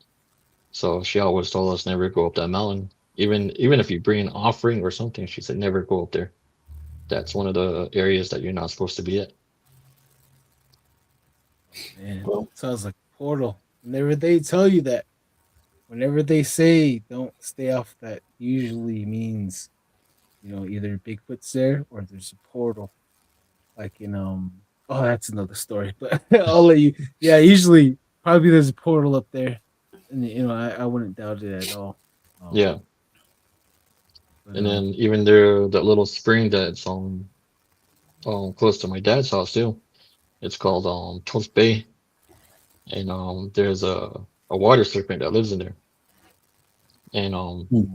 So she always told us never go up that mountain. Even if you bring an offering or something, she said never go up there. That's one of the areas that you're not supposed to be at. Man, Well, sounds like a portal. Whenever they tell you that, whenever they say don't stay off that, usually means either Bigfoot's there or there's a portal. Like in oh, that's another story, but I'll let you. Yeah, usually probably there's a portal up there, and I wouldn't doubt it at all. Um, Yeah, but and then even there, that little spring that's close to my dad's house too. It's called Toast Bay, and there's a water serpent that lives in there. And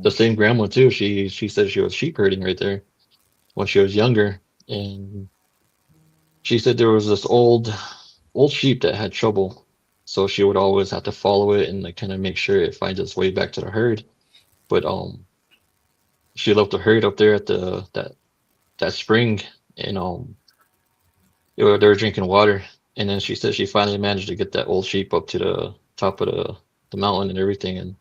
the same grandma too. She said she was sheep herding right there when she was younger, and she said there was this old sheep that had trouble, so she would always have to follow it and like kind of make sure it finds its way back to the herd. But she left the herd up there at that spring, and they were drinking water, and then she said she finally managed to get that old sheep up to the top of the mountain and everything. And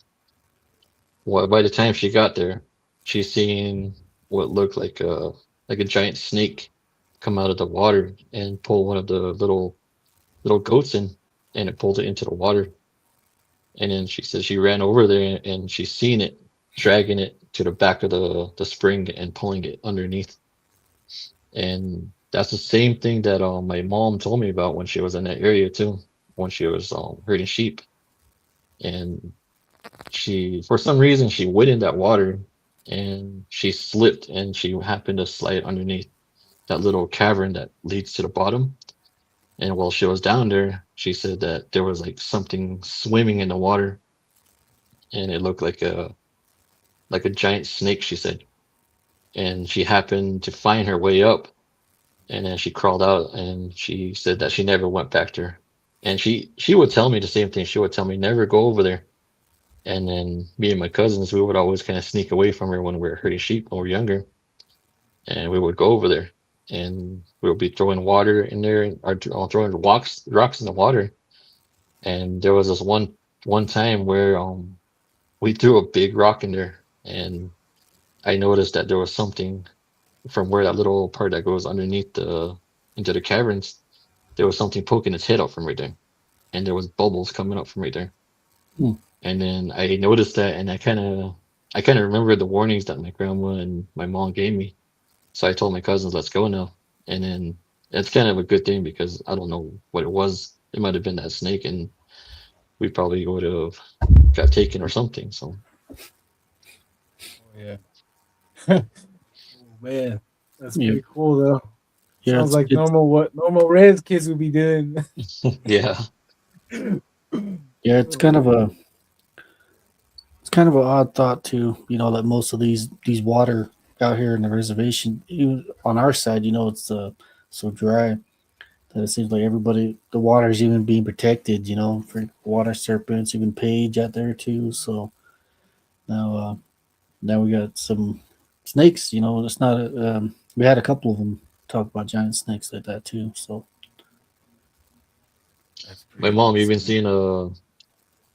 by the time she got there, she seen what looked like a giant snake come out of the water and pull one of the little goats in, and it pulled it into the water. And then she said she ran over there and she seen it dragging it to the back of the spring and pulling it underneath. And that's the same thing that my mom told me about when she was in that area too, when she was herding sheep. And she, for some reason, she went in that water and she slipped and she happened to slide underneath that little cavern that leads to the bottom. And while she was down there, she said that there was like something swimming in the water, and it looked like a giant snake, she said. And she happened to find her way up, and then she crawled out, and she said that she never went back there. And she would tell me the same thing. She would tell me never go over there. And then me and my cousins, we would always kind of sneak away from her when we were herding sheep when we were younger, and we would go over there, and we would be throwing water in there, or throwing rocks in the water. And there was this one time where we threw a big rock in there, and I noticed that there was something from where that little part that goes underneath into the caverns. There was something poking its head out from right there, and there was bubbles coming up from right there. Hmm. And then I noticed that, and I kind of remembered the warnings that my grandma and my mom gave me. So I told my cousins, "Let's go now." And then it's kind of a good thing because I don't know what it was. It might have been that snake, and we probably would have got taken or something. So yeah. Oh, man, that's Yeah. pretty cool though. Yeah, Sounds like it's what normal Reds kids would be doing. yeah, yeah, it's kind of an odd thought too. That most of these water out here in the reservation, even on our side, it's so dry that it seems like the water is even being protected. For water serpents, even Page out there too. So now we got some snakes. It's not. We had a couple of them talk about giant snakes like that too. So That's my pretty mom even insane. seen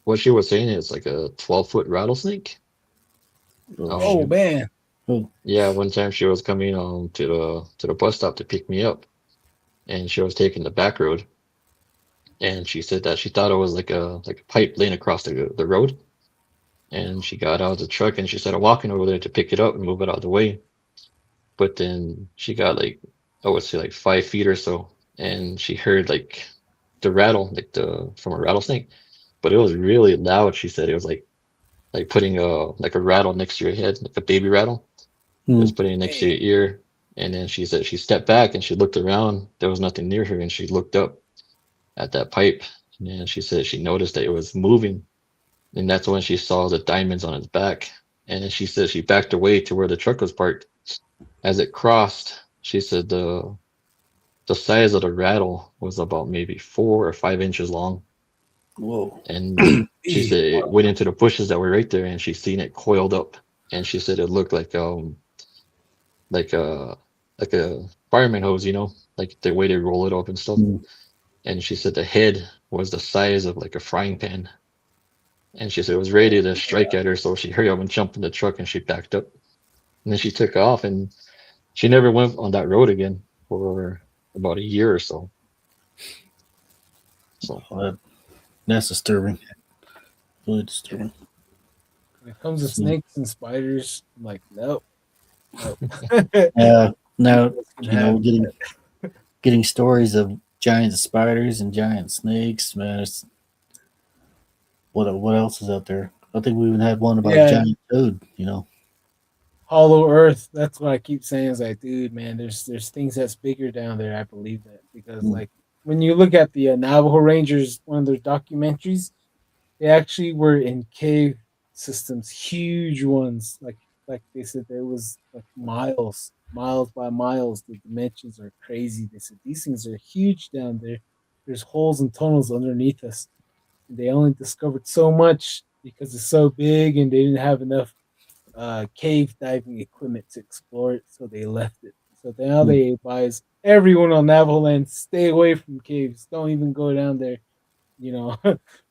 what she was saying is like a 12-foot rattlesnake. oh Oh Um, shoot. man, Oh, yeah, one time she was coming to the bus stop to pick me up, and she was taking the back road, and she said that she thought it was like a pipe laying across the road, and she got out of the truck and she started walking over there to pick it up and move it out of the way. But then she got like, I would say like 5 feet or so, and she heard like the rattle, like the from a rattlesnake, but it was really loud. She said it was like putting a rattle next to your head, like a baby rattle. It hmm. was putting it next to dang. your ear. And then she said she stepped back and she looked around. There was nothing near her, and she looked up at that pipe. And then she said she noticed that it was moving, and that's when she saw the diamonds on its back. And then she said she backed away to where the truck was parked. As it crossed, she said the size of the rattle was about maybe 4 or 5 inches long. Whoa. And she Ew. said it went into the bushes that were right there, and she seen it coiled up. And she said it looked like like a like a fireman hose, like the way they roll it up and stuff. Mm. And she said the head was the size of like a frying pan. And she said it was ready to strike at her, so she hurried up and jumped in the truck and she backed up. And then she took off and she never went on that road again for about a year or so. So That's disturbing. Really disturbing. When it comes to snakes and spiders, I'm like, nope. Now, Gonna getting stories of giant spiders and giant snakes, man. What else is out there? I think we even had one about a giant toad, Hollow Earth. That's what I keep saying. Is like, dude, man, there's things that's bigger down there. I believe that because like when you look at the Navajo Rangers, one of their documentaries, they actually were in cave systems, huge ones. Like they said, there was like miles by miles. The dimensions are crazy. They said these things are huge down there. There's holes and tunnels underneath us. And they only discovered so much because it's so big, and they didn't have enough cave diving equipment to explore it, so they left it. So now they advise everyone on Navajo land, stay away from caves. Don't even go down there.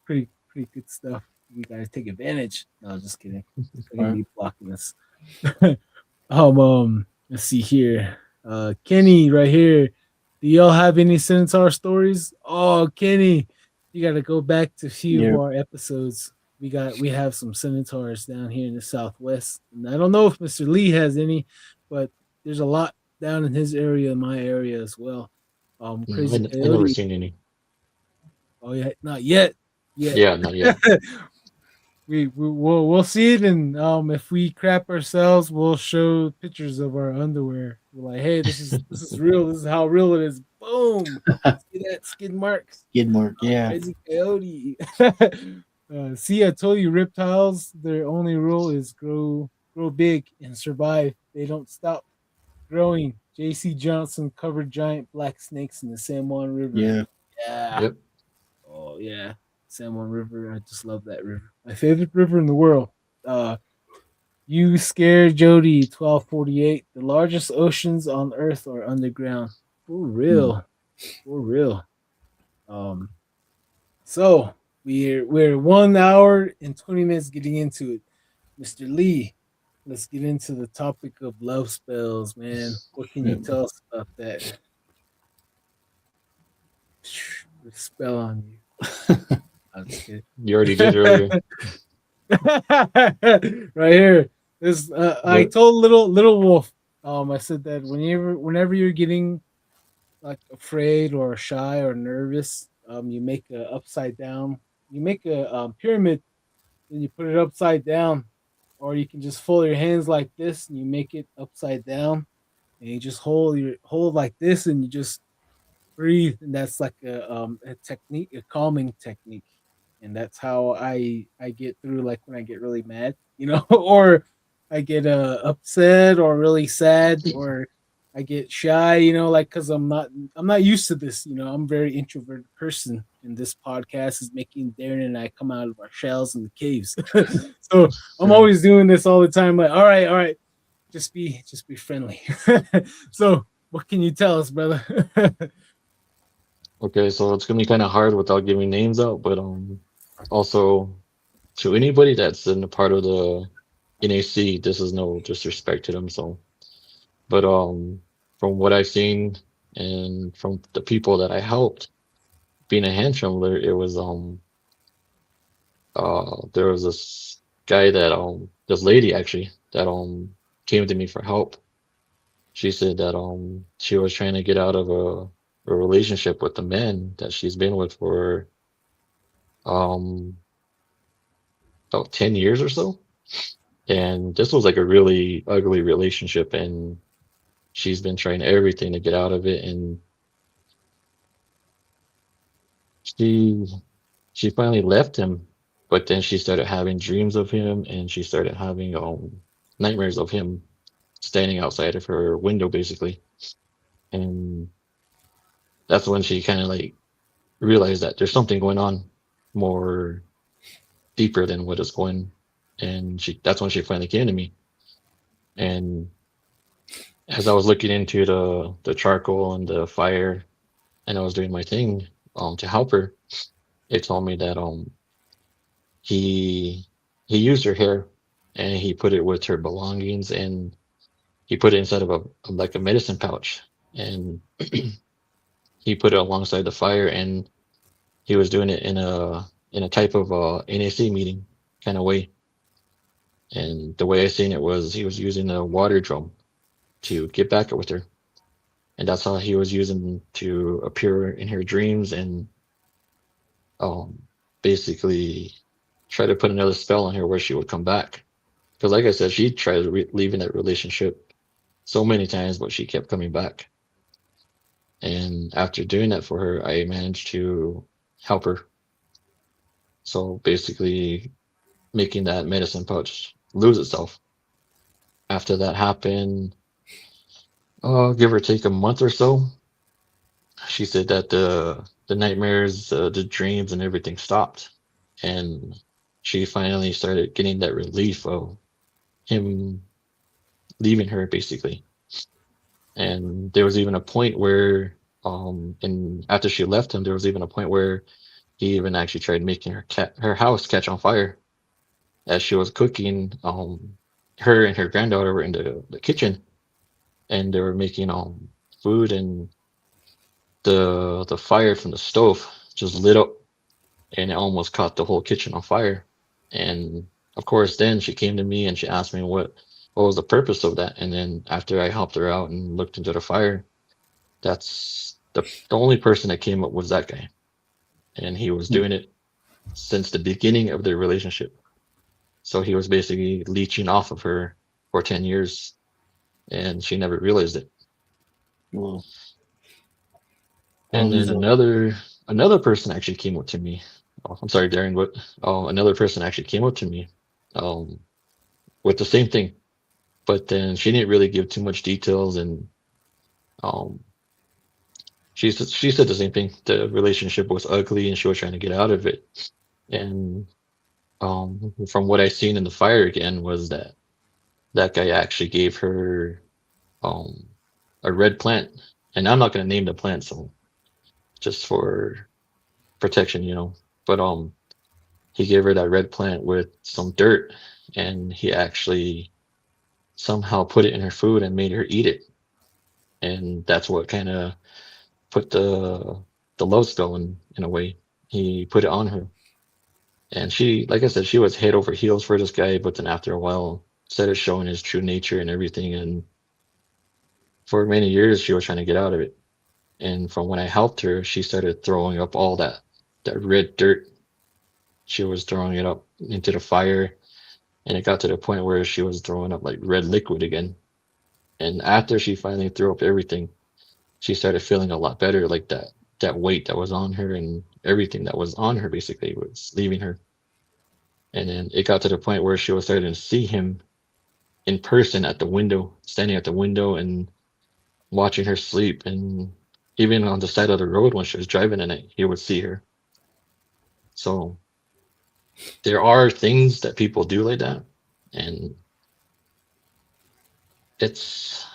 Pretty good stuff. You guys take advantage. No, just kidding. They're gonna be blocking us. Let's see here. Kenny right here. Do y'all have any Centaur stories? Oh, Kenny, you gotta go back to a few of our episodes. We have some Centaurs down here in the Southwest. And I don't know if Mr. Lee has any, but there's a lot down in his area, in my area as well. Crazy I've never seen any. Oh yeah, not yet. Yeah, not yet. We'll see it, and if we crap ourselves, we'll show pictures of our underwear. We're like, hey, this is real. This is how real it is. Boom. See that skid mark? Skid mark, yeah. Crazy coyote. See, I told you, reptiles. Their only rule is grow big and survive. They don't stop growing. J.C. Johnson covered giant black snakes in the San Juan River. Yeah. Yep. Oh yeah. San Juan River. I just love that river. My favorite river in the world. You scared Jody 1248. The largest oceans on Earth are underground. For real. For real. So we're 1 hour and 20 minutes getting into it. Mr. Lee, let's get into the topic of love spells, man. What can you tell us about that? The spell on you. I'm just kidding. You already did earlier. Right here. This I told little wolf. I said that whenever you're getting like afraid or shy or nervous, you make a upside down. You make a pyramid, and you put it upside down, or you can just fold your hands like this, and you make it upside down, and you just hold like this, and you just breathe, and that's like a technique, a calming technique. And that's how I get through, like when I get really mad, or I get upset or really sad, or I get shy, like because I'm not used to this. I'm a very introverted person, and this podcast is making Darren and I come out of our shells in the caves. So I'm always doing this all the time. Like, all right, just be friendly. So what can you tell us, brother? Okay, so it's gonna be kind of hard without giving names out, but also to anybody that's in a part of the NAC, this is no disrespect to them. So, but from what I've seen and from the people that I helped, being a hand trembler, it was there was this guy that this lady actually that came to me for help. She said that she was trying to get out of a relationship with the man that she's been with for about 10 years or so. And this was like a really ugly relationship, and she's been trying everything to get out of it, and she finally left him, but then she started having dreams of him, and she started having nightmares of him standing outside of her window basically. And that's when she kind of like realized that there's something going on more deeper than what is going, and that's when she finally came to me. And as I was looking into the charcoal and the fire, and I was doing my thing to help her, it told me that he he used her hair and he put it with her belongings, and he put it inside of a like a medicine pouch, and he put it alongside the fire, and he was doing it in a type of NAC meeting kind of way. And the way I seen it was he was using a water drum to get back with her, and that's how he was using to appear in her dreams and um basically try to put another spell on her where she would come back. Because like I said, she tried leaving that relationship so many times, but she kept coming back. And after doing that for her, I managed to help her. So basically, making that medicine pouch lose itself. After that happened, give or take a month or so, she said that the nightmares, the dreams, and everything stopped, and she finally started getting that relief of him leaving her, basically. And there was even a point where, and after she left him, there was even a point where he even actually tried making her house catch on fire as she was cooking. Her and her granddaughter were in the kitchen, and they were making food, and the fire from the stove just lit up, and it almost caught the whole kitchen on fire. And of course, then she came to me and she asked me what was the purpose of that. And then after I helped her out and looked into the fire, that's the only person that came up was that guy, and he was doing it since the beginning of their relationship. So he was basically leeching off of her for 10 years, and she never realized it. Well, And then he's a, another person actually came up to me. Oh, I'm sorry, Darren, but another person actually came up to me um, with the same thing, but then she didn't really give too much details, and um, she said the same thing. The relationship was ugly, and she was trying to get out of it. And from what I seen in the fire again was that that guy actually gave her um, a red plant, and I'm not going to name the plant, so just for protection, you know. But he gave her that red plant with some dirt, and he actually somehow put it in her food and made her eat it, and that's what kind of put the love spell in a way. He put it on her, and she, like I said, she was head over heels for this guy. But then after a while, started showing his true nature and everything, and for many years she was trying to get out of it. And from when I helped her, she started throwing up all that red dirt. She was throwing it up into the fire, and it got to the point where she was throwing up like red liquid again. And after she finally threw up everything, she started feeling a lot better. Like that weight that was on her and everything that was on her basically was leaving her. And then it got to the point where she was starting to see him in person at the window, standing at the window and watching her sleep. And even on the side of the road when she was driving in it, he would see her. So there are things that people do like that, and it's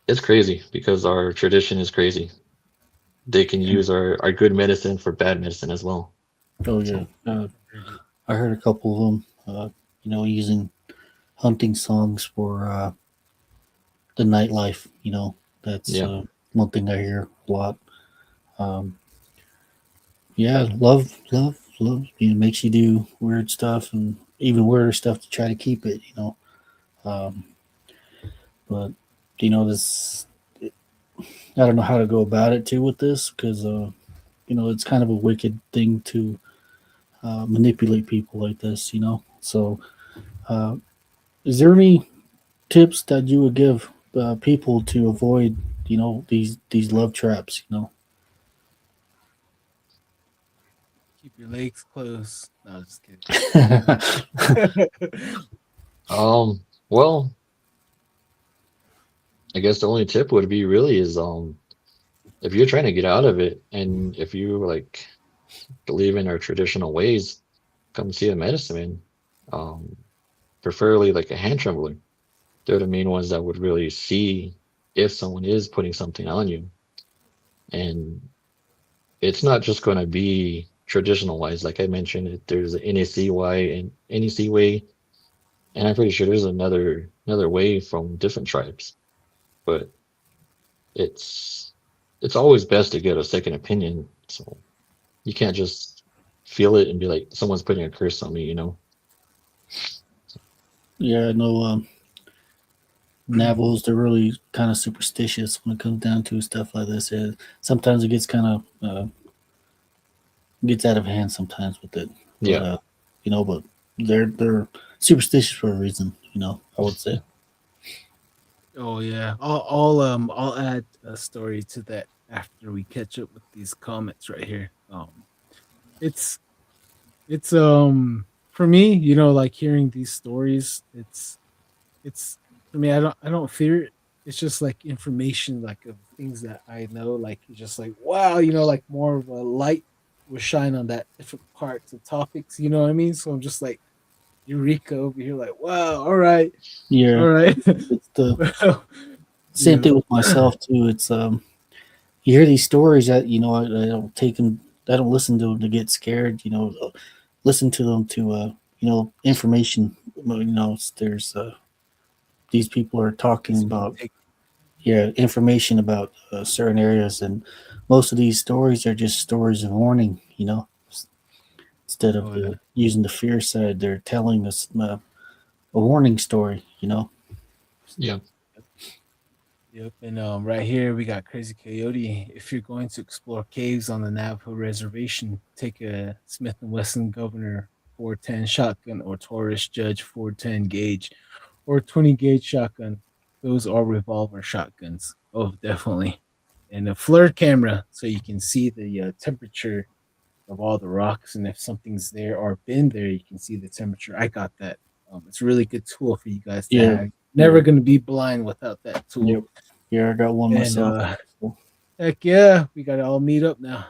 it's crazy because our tradition is crazy. They can use our good medicine for bad medicine as well. oh yeah. So I heard a couple of them. Using hunting songs for the nightlife. That's yeah, one thing I hear a lot. Um, yeah, love. Makes you do weird stuff and even weirder stuff to try to keep it. Um, but this. I don't know how to go about it too with this because it's kind of a wicked thing to manipulate people like this. So uh, is there any tips that you would give people to avoid these love traps? Keep your legs closed. No, just kidding. well, I guess the only tip would be really is if you're trying to get out of it and if you like believe in our traditional ways, come see a medicine man. Preferably like a hand trembler. They're the main ones that would really see if someone is putting something on you. And it's not just going to be traditional wise, like I mentioned. There's an NACY and NEC way, and I'm pretty sure there's another way from different tribes. But it's always best to get a second opinion. So you can't just feel it and be like, someone's putting a curse on me, you know? Yeah, I know. Navajos, they're really kind of superstitious when it comes down to stuff like this. Sometimes it gets kind of gets out of hand sometimes with it. But Yeah. but they're superstitious for a reason. I would say. Oh yeah, I'll add a story to that after we catch up with these comments right here. It's for me, like hearing these stories. It's for me. I don't fear it. It's just like information, like of things that I know. Like it's just like wow, like more of a light will shine on that different parts of topics. You know what I mean? So I'm just like Eureka over here, like wow, all Yeah, right. it's the Well, same yeah. thing with myself too. It's you hear these stories that I don't take them. I don't listen to them to get scared. Listen to them to information. There's these people are talking about information about certain areas, and most of these stories are just stories of warning. Instead of Oh, yeah. using the fear side, they're telling us a warning story. Yeah. Yep, and right here we got Crazy Coyote. If you're going to explore caves on the Navajo reservation, take a Smith and Wesson Governor 410 shotgun or Taurus Judge 410 gauge or 20 gauge shotgun. Those are revolver shotguns. Oh, definitely. And a FLIR camera so you can see the temperature of all the rocks, and if something's there or been there, you can see the temperature. I got that. It's a really good tool for you guys to Yeah. have. Never going to be blind without that tool. Yep. Yeah, I got one And myself. heck yeah, we got to all meet up now.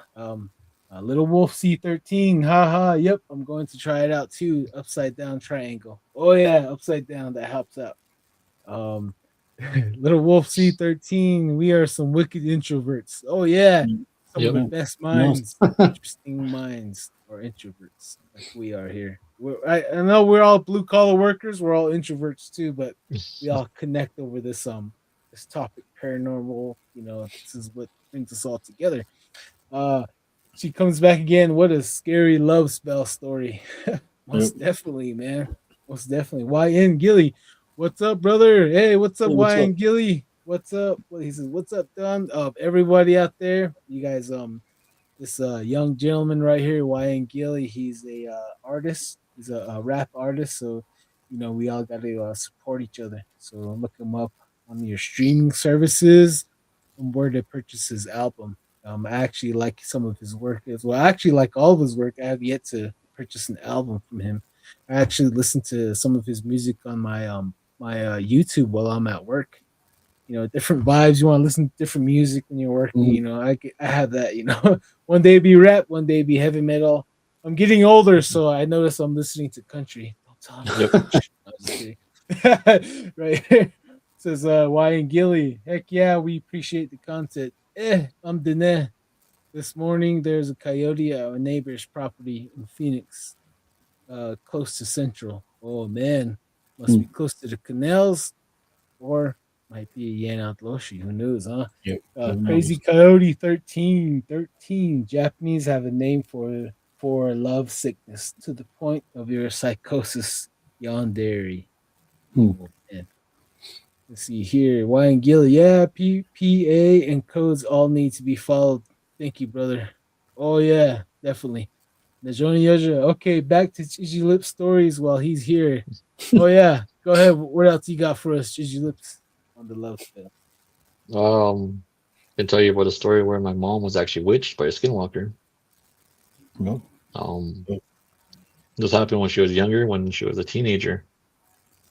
Little Wolf C13, haha. Yep, I'm going to try it out too. Upside down triangle. Oh yeah, upside down. That helps out. Um, Little Wolf C13, we are some wicked introverts. Oh yeah, some of Yep. the best Yes. minds, interesting minds, are introverts like we are here. I know we're all blue collar workers. We're all introverts too, but we all connect over this topic, paranormal. This is what brings us all together. Uh, she comes back again. What a scary love spell story. Most definitely, man. Most definitely. YN Gilly. What's up, brother? Hey, what's up, Hey, what's YN up? Gilly? What's up? Well, he says, what's up, Don? Everybody out there. You guys, this young gentleman right here, YN Gilly, he's a artist. He's a rap artist. So, we all got to support each other. So look him up on your streaming services and where to purchase his album. I actually like some of his work as well. I actually like all of his work. I have yet to purchase an album from him. I actually listen to some of his music on my YouTube while I'm at work. Different vibes. You want to listen to different music when you're working. I have that. One day be rap, one day be heavy metal. I'm getting older, so I notice I'm listening to country. Don't tell him. Yep. I'm just kidding. Right here says YN Gilly. Heck yeah, we appreciate the content. I'm Dene. This morning there's a coyote at a neighbor's property in Phoenix, close to Central. Oh man, must be close to the canals, or might be a Yanatloshi. Who knows, huh? Yep. Crazy Coyote 13. Japanese have a name for love sickness to the point of your psychosis. Yandere. Oh, man. Let's see here. YN Gilly. Yeah, PPA and codes all need to be followed. Thank you, brother. Oh, yeah, definitely. Najoni Yoja. Okay, back to Gigi Lips stories while he's here. Oh, yeah. Go ahead. What else you got for us, Gigi Lips, on the love spell? I can tell you about a story where my mom was actually witched by a skinwalker. No. This happened when she was younger, when she was a teenager.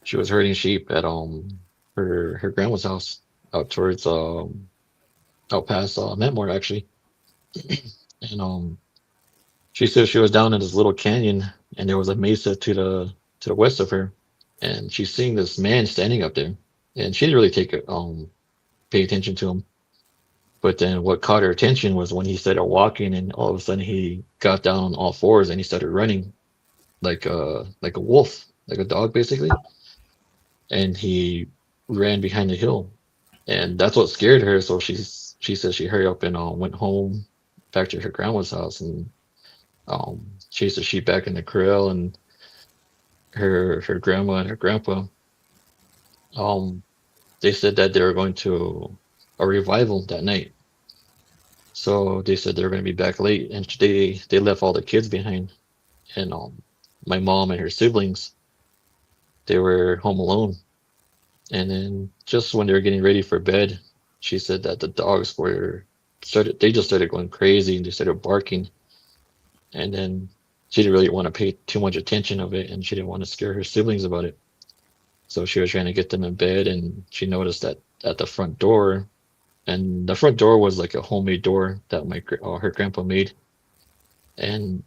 She was herding sheep at her grandma's house out towards out past Metmore actually. And she said she was down in this little canyon and there was a mesa to the west of her, and she's seeing this man standing up there, and she didn't really pay pay attention to him. But then what caught her attention was when he started walking, and all of a sudden he got down on all fours and he started running like a wolf, like a dog basically, and he ran behind the hill, and that's what scared her. So she said she hurried up and went home back to her grandma's house and chased the sheep back in the corral, and her grandma and her grandpa they said that they were going to a revival that night. So they said they were going to be back late, and they left all the kids behind, and my mom and her siblings, they were home alone. And then just when they were getting ready for bed, she said that the dogs just started going crazy and they started barking. And then she didn't really want to pay too much attention of it, and she didn't want to scare her siblings about it. So she was trying to get them in bed, and she noticed that at the front door, and the front door was like a homemade door that her grandpa made, and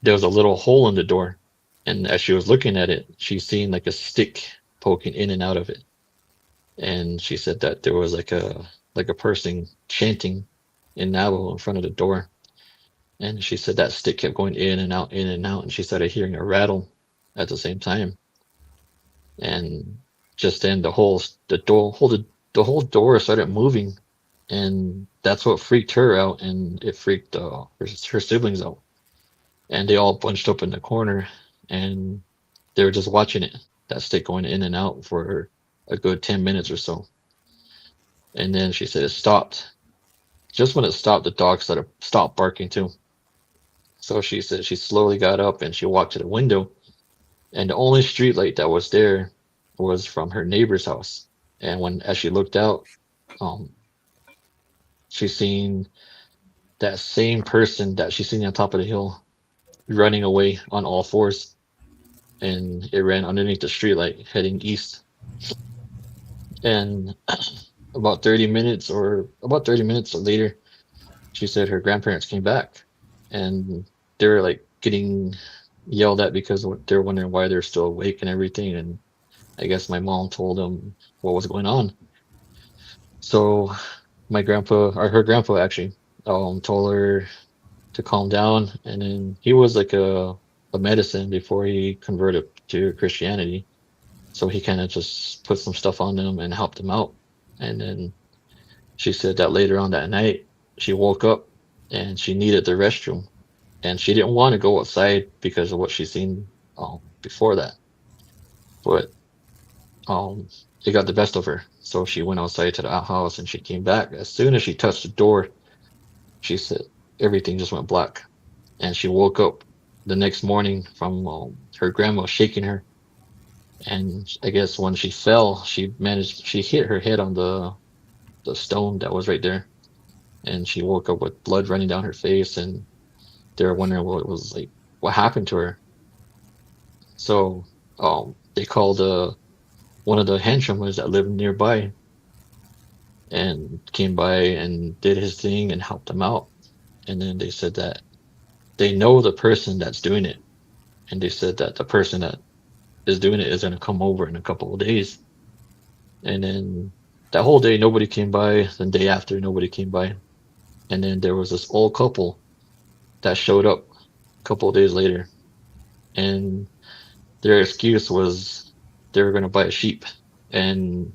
there was a little hole in the door. And as she was looking at it, she seen like a stick poking in and out of it. And she said that there was like a person chanting in Navajo in front of the door. And she said that stick kept going in and out, and she started hearing a rattle at the same time. And just then the whole door started moving, and that's what freaked her out, and it freaked her siblings out. And they all bunched up in the corner, and they were just watching it, that stick going in and out for a good 10 minutes or so. And then she said it stopped. Just when it stopped, the dog stopped barking too. So she said she slowly got up and she walked to the window, and the only street light that was there was from her neighbor's house. And as she looked out, she seen that same person that she seen on top of the hill running away on all fours, and it ran underneath the streetlight heading east. And about 30 minutes later, she said her grandparents came back, and they were like getting yelled at because they're wondering why they're still awake and everything. And I guess my mom told them what was going on. So her grandpa actually told her to calm down, and then he was like a medicine before he converted to Christianity. So he kind of just put some stuff on them and helped them out. And then she said that later on that night, she woke up and she needed the restroom, and she didn't want to go outside because of what she'd seen before that. But it got the best of her. So she went outside to the outhouse, and she came back. As soon as she touched the door, she said everything just went black. And she woke up the next morning from her grandma shaking her. And I guess when she fell, she hit her head on the stone that was right there. And she woke up with blood running down her face, and they were wondering what happened to her. So they called one of the henchmen's that lived nearby, and came by and did his thing and helped him out. And then they said that they know the person that's doing it, and they said that the person that is doing it is going to come over in a couple of days. And then that whole day nobody came by. The day after, nobody came by. And then there was this old couple that showed up a couple of days later, and their excuse was they were going to buy a sheep. And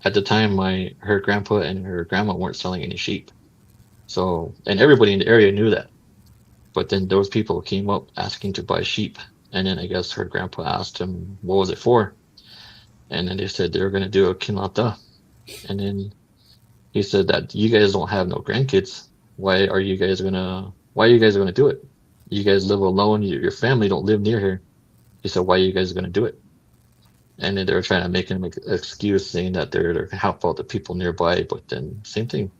at the time, her grandpa and her grandma weren't selling any sheep. So, and everybody in the area knew that. But then those people came up asking to buy sheep. And then I guess her grandpa asked him, what was it for? And then they said they were going to do a kinlata. And then he said that you guys don't have no grandkids. Why are you guys going to do it? You guys live alone. Your family don't live near here. He said, why are you guys going to do it? And then they were trying to make him an excuse, saying that they're going to help out the people nearby. But then same thing.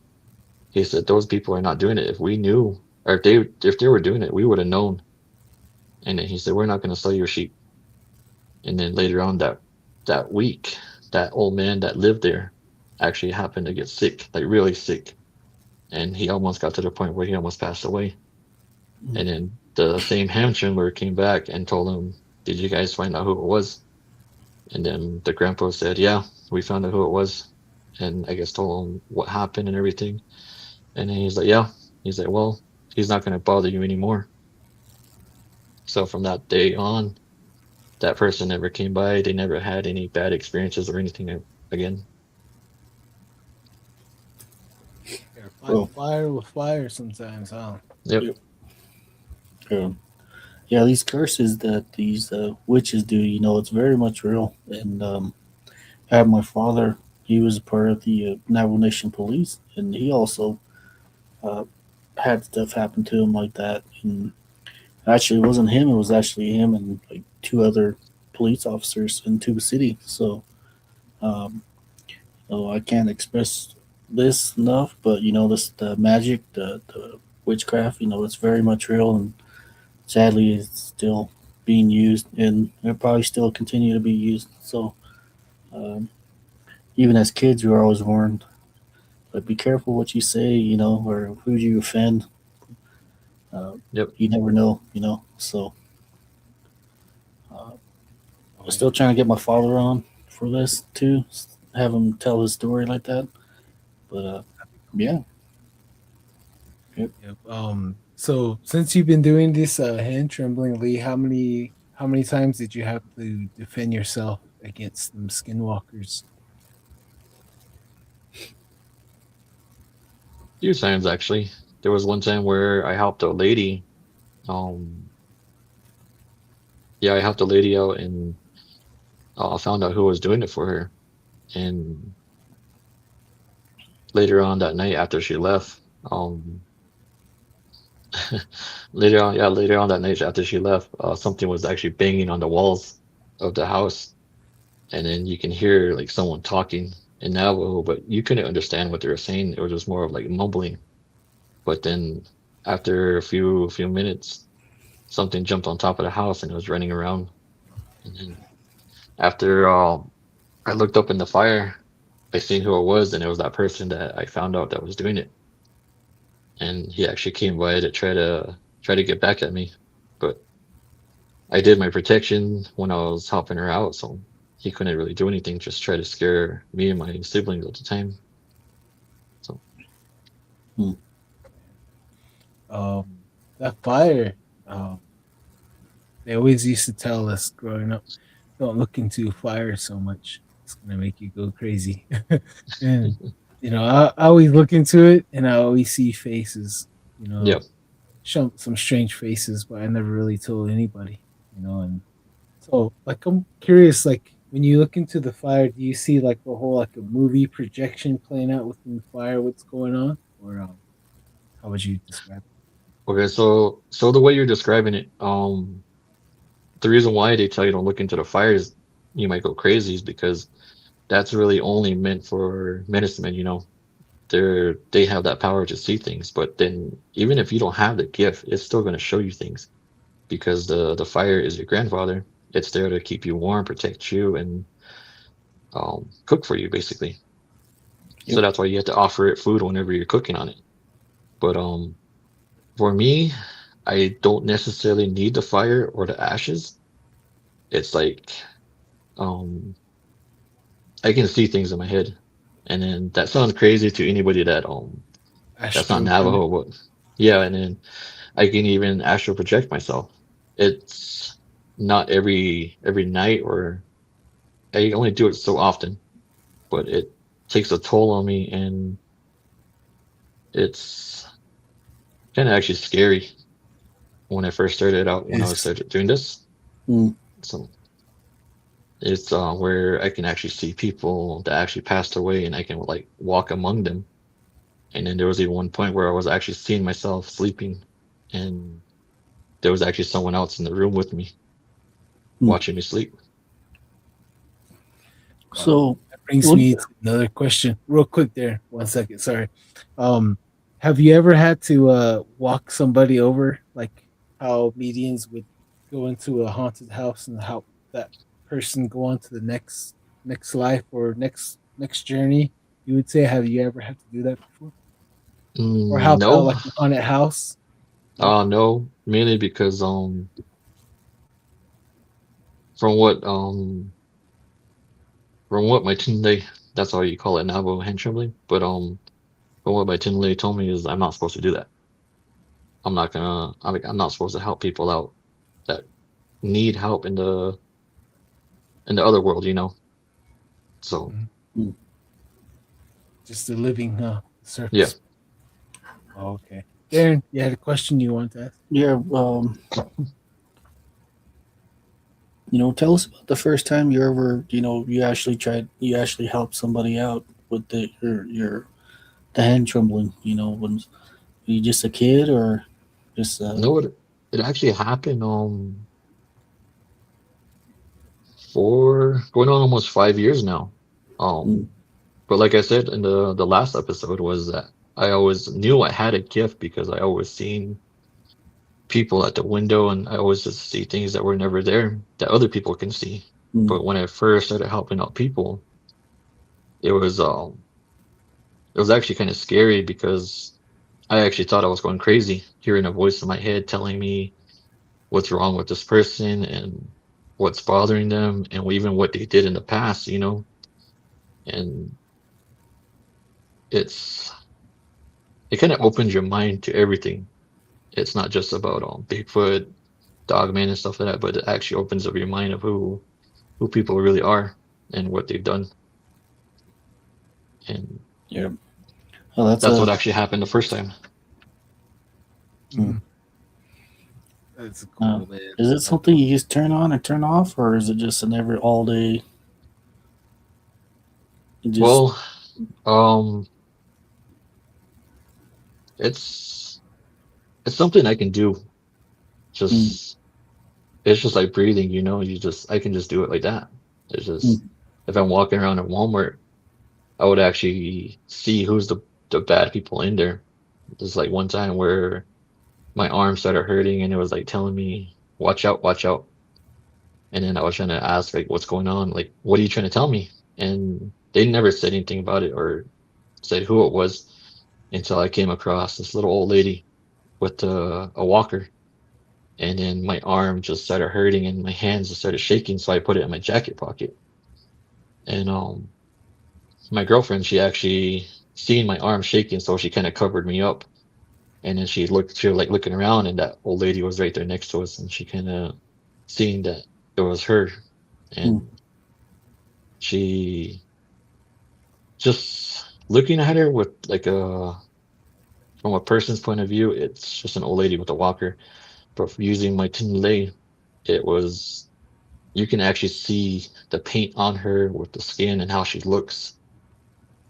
He said, those people are not doing it. If we knew, or if they were doing it, we would have known. And then he said, we're not going to sell your sheep. And then later on that week, that old man that lived there actually happened to get sick, like really sick. And he almost got to the point where he almost passed away. Mm-hmm. And then the same hamstrimmer came back and told him, did you guys find out who it was? And then the grandpa said, yeah, we found out who it was. and I guess told him what happened and everything. And then he's like, yeah. He's like, well, he's not going to bother you anymore. So from that day on, that person never came by. They never had any bad experiences or anything again. Yeah, fight Well, fire with fire sometimes, huh? Yep. Yep. Yeah, these curses that these witches do, it's very much real. And I have my father. He was a part of the Navajo Nation Police, and he also uh, had stuff happen to him like that. And actually, it wasn't him. It was actually him and like two other police officers in Tuba City. So, um, I can't express this enough, but this the magic, the witchcraft. It's very much real, and sadly, it's still being used, and it'll probably still continue to be used. So, um, even as kids, we were always warned, but be careful what you say, or who you offend. Uh, Yep. you never know. So, I'm still trying to get my father on for this too, have him tell his story like that. But yeah, yep. Yep. So since you've been doing this hand trembling, Lee, how many times did you have to defend yourself against them skinwalkers? Few times actually. There was one time where I helped a lady. Um, yeah, I helped a lady out and found out who was doing it for her. And later on that night after she left, later on that night after she left, something was actually banging on the walls of the house, and then you can hear like someone talking in Navajo, but you couldn't understand what they were saying. It was just more of like mumbling. But then after a few minutes, something jumped on top of the house and it was running around. And then after I looked up in the fire, I seen who it was, and it was that person that I found out that was doing it. And he actually came by to try to get back at me. But I did my protection when I was helping her out, so he couldn't really do anything, just try to scare me and my siblings at the time. So Hmm. Um, that fire. Um, they always used to tell us growing up, don't look into fire so much. It's gonna make you go crazy. And I always look into it, and I always see faces. You know, yep. some strange faces, but I never really told anybody. And so like I'm curious, like when you look into the fire, do you see like a whole like a movie projection playing out within the fire? What's going on, or how would you describe it? Okay, so the way you're describing it, the reason why they tell you don't look into the fires, you might go crazy, is because that's really only meant for medicine men, they have that power to see things, but then even if you don't have the gift, it's still going to show you things because the fire is your grandfather. It's there to keep you warm, protect you, and cook for you basically. So Yep. that's why you have to offer it food whenever you're cooking on it. But for me, I don't necessarily need the fire or the ashes. It's like um I can see things in my head. And then that sounds crazy to anybody that's not Astro Navajo, but yeah, and then I can even astral project myself. It's not every night, or I only do it so often, but it takes a toll on me, and it's kind of actually scary when I first started out when I was is started doing this. Mm. So it's where I can actually see people that actually passed away, and I can like walk among them. And then there was even one point where I was actually seeing myself sleeping, and there was actually someone else in the room with me Mm. watching me sleep. So, that brings what? me to another question, real quick. There, 1 second. Sorry. Um, have you ever had to walk somebody over, like how medians would go into a haunted house and help that person go on to the next life or next journey? You would say, have you ever had to do that before, or help out No, like a haunted house? No? no, mainly because from what from what my team That's why you call it Navajo hand trembling. But what my Tinley told me is I'm not supposed to do that. I'm not gonna. I'm not supposed to help people out that need help in the other world, you know. So Just the living yeah. surface. Oh, okay. Darren, you had a question you wanted to ask? Yeah. Tell us about the first time you ever, you actually helped somebody out with the hand trembling. When were you just a kid or just No, it actually happened for going on almost 5 years now. mm, But like I said in the last episode was that I always knew I had a gift because I always seen people at the window and I always just see things that were never there that other people can see. mm, But when I first started helping out people, it was actually kind of scary because I actually thought I was going crazy, hearing a voice in my head telling me what's wrong with this person and what's bothering them and even what they did in the past, you know. And it's it kind of opens your mind to everything. It's not just about Bigfoot, Dogman, and stuff like that, but it actually opens up your mind of who people really are and what they've done. And yeah. Oh, that's what actually happened the first time. That's cool, man. Is it something you just turn on and turn off, or is it just an every all day? Well, it's something I can do. Just it's just like breathing, you know. I can just do it like that. It's just if I'm walking around at Walmart, I would actually see who's the bad people in there. There's like one time where my arm started hurting and it was like telling me, watch out, watch out. And then I was trying to ask like what's going on? Like, what are you trying to tell me? And they never said anything about it or said who it was until I came across this little old lady with a walker. And then my arm just started hurting and my hands just started shaking, so I put it in my jacket pocket. And my girlfriend, she actually seen my arm shaking, so she kind of covered me up. And then she was like looking around, and that old lady was right there next to us, and she kind of seen that it was her, and she just looking at her with like from a person's point of view, it's just an old lady with a walker. But using my Tinley, it was you can actually see the paint on her with the skin and how she looks,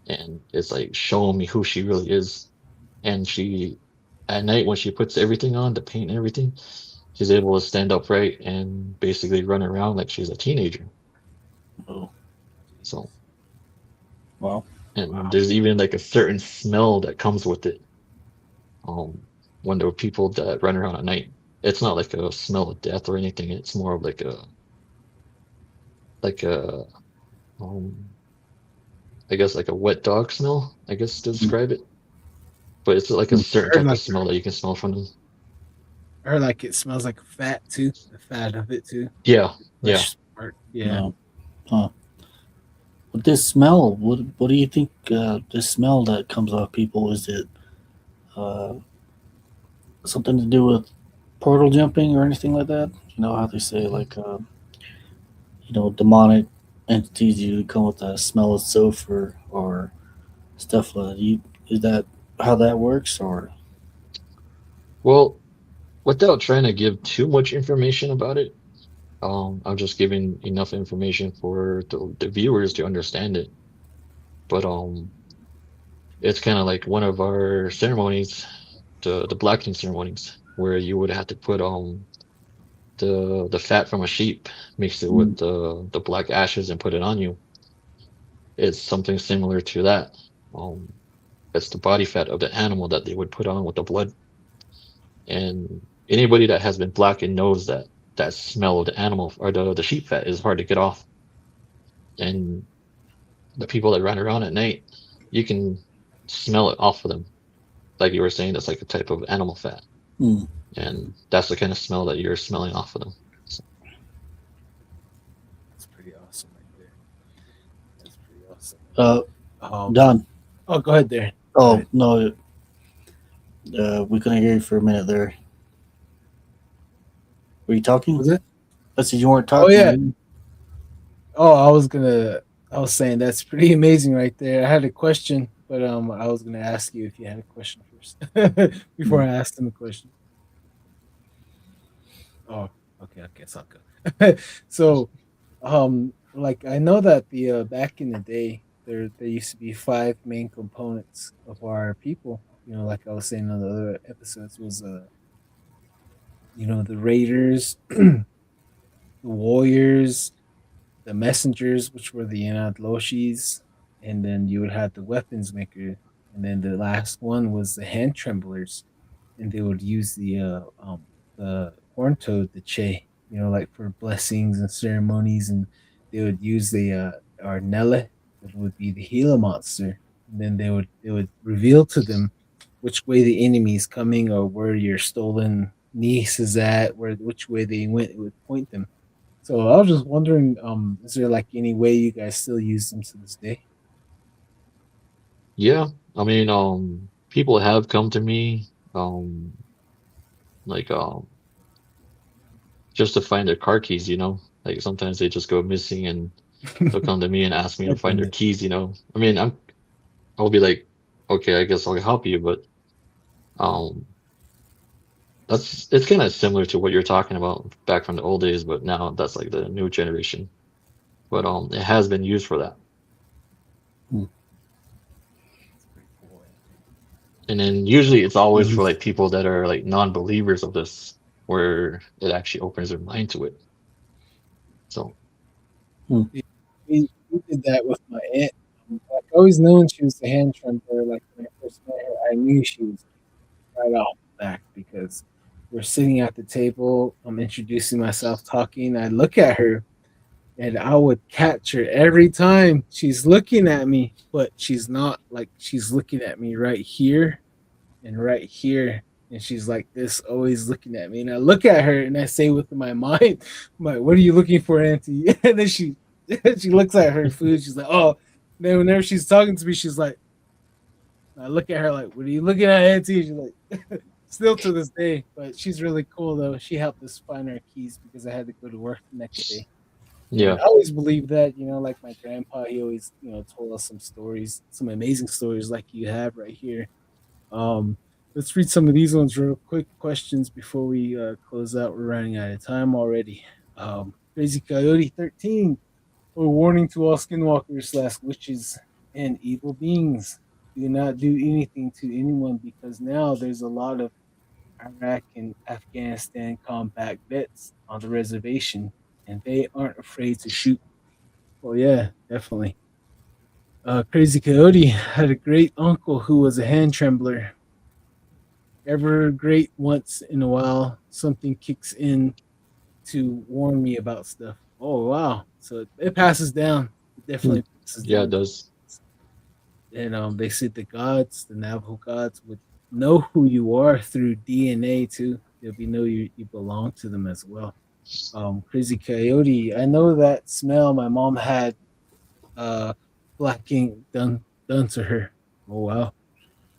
and it's like showing me who she really is. And she at night when she puts everything on, the paint and everything, she's able to stand upright and basically run around like she's a teenager. Oh, So wow. and there's even like a certain smell that comes with it. When there are people that run around at night, it's not like a smell of death or anything. It's more of like a I guess like a wet dog smell, I guess to describe it. But it's like a certain type of smell that you can smell from them. Or like it smells like fat too. The fat of it too. Yeah, yeah. Fresh part. Yeah. No. Huh. But this smell, what do you think? This smell that comes off people, is it uh, something to do with portal jumping or anything like that? You know how they say like demonic entities usually come with a smell of sulfur or stuff like that. Is that how that works, or? Well, without trying to give too much information about it, I'm just giving enough information for the viewers to understand it. But it's kind of like one of our ceremonies, the blackening ceremonies, where you would have to put the fat from a sheep, mix it with the black ashes and put it on you. It's something similar to that. It's the body fat of the animal that they would put on with the blood. And anybody that has been blackened knows that that smell of the animal or the sheep fat is hard to get off. And the people that run around at night, you can smell it off of them. Like you were saying, that's like a type of animal fat. And that's the kind of smell that you're smelling off of them. So. That's pretty awesome right there. That's pretty Uh, Um, Don. oh, go ahead, Darren. Go Oh ahead. no, we couldn't hear you for a minute there. Were you talking? Was it? I said you weren't Oh talking. Were yeah. you? Oh, I was gonna. I was saying that's pretty amazing right there. I had a question, but I was gonna ask you if you had a question first before Hmm. I asked him a question. Oh, okay, okay, it's all good. So, like I know that the back in the day, there used to be five main components of our people. You know, like I was saying on the other episodes, was the raiders, the warriors, the messengers, which were the Loshis, and then you would have the weapons maker, and then the last one was the hand tremblers, and they would use the horn toad, the che, like for blessings and ceremonies, and they would use the Arnella, that would be the Gila monster, and then they would reveal to them which way the enemy is coming or where your stolen niece is at, which way they went, it would point them. So I was just wondering, is there like any way you guys still use them to this day? Yeah, I mean, people have come to me, um, like just to find their car keys. Like sometimes they just go missing, and they'll come to me and ask me to I've find done their that. keys. I mean, I'll be like, okay, I guess I'll help you, but um, it's kind of similar to what you're talking about back from the old days, but now that's like the new generation. But it has been used for that. Hmm. It's pretty cool. And then usually it's always Mhm. for like people that are like non-believers of this, where it actually opens their mind to it. So Hmm. Yeah, we did that with my aunt. Like I always known she was a hand trembler. Like when I first met her, I knew she was right off the back because we're sitting at the table. I'm introducing myself, talking. I look at her, and I would catch her every time she's looking at me, but she's not, like she's looking at me right here and right here. And she's like this, always looking at me. And I look at her and I say within my mind, I'm like, what are you looking for, Auntie? And then she looks at her food. She's like, oh. And then whenever she's talking to me, she's like, I look at her like, what are you looking at, Auntie? She's like, still to this day. But she's really cool though. She helped us find our keys because I had to go to work the next day. And yeah, I always believed that, like my grandpa, he always, told us some stories, some amazing stories like you have right here. Um, let's read some of these ones real quick. Questions before we close out. We're running out of time already. Crazy Coyote 13. A warning to all skinwalkers slash witches and evil beings. Do not do anything to anyone because now there's a lot of Iraq and Afghanistan combat vets on the reservation and they aren't afraid to shoot. Well, yeah, definitely. Crazy Coyote had a great uncle who was a hand trembler. Ever great once in a while, something kicks in to warn me about stuff. Oh wow! So it passes down. It Hmm. definitely passes yeah, it down. does. And they said the gods, the Navajo gods, would know who you are through DNA too. They'll be know you belong to them as well. Crazy Coyote. I know that smell my mom had uh Black King done to her. Oh wow.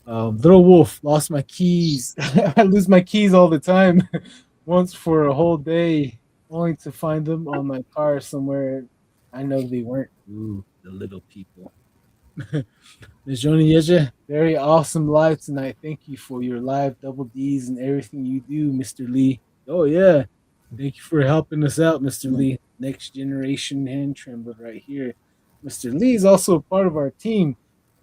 Little Wolf lost my keys. I lose my keys all the time. Once for a whole day, only to find them on my car somewhere. I know they weren't. Ooh, the little people. Ms. Joni Yeja, very awesome live tonight. Thank you for your live double D's and everything you do, Mr. Lee. Oh yeah. Thank you for helping us out, Mr. Hmm. Lee. Next generation hand trembler right here. Mr. Lee is also a part of our team.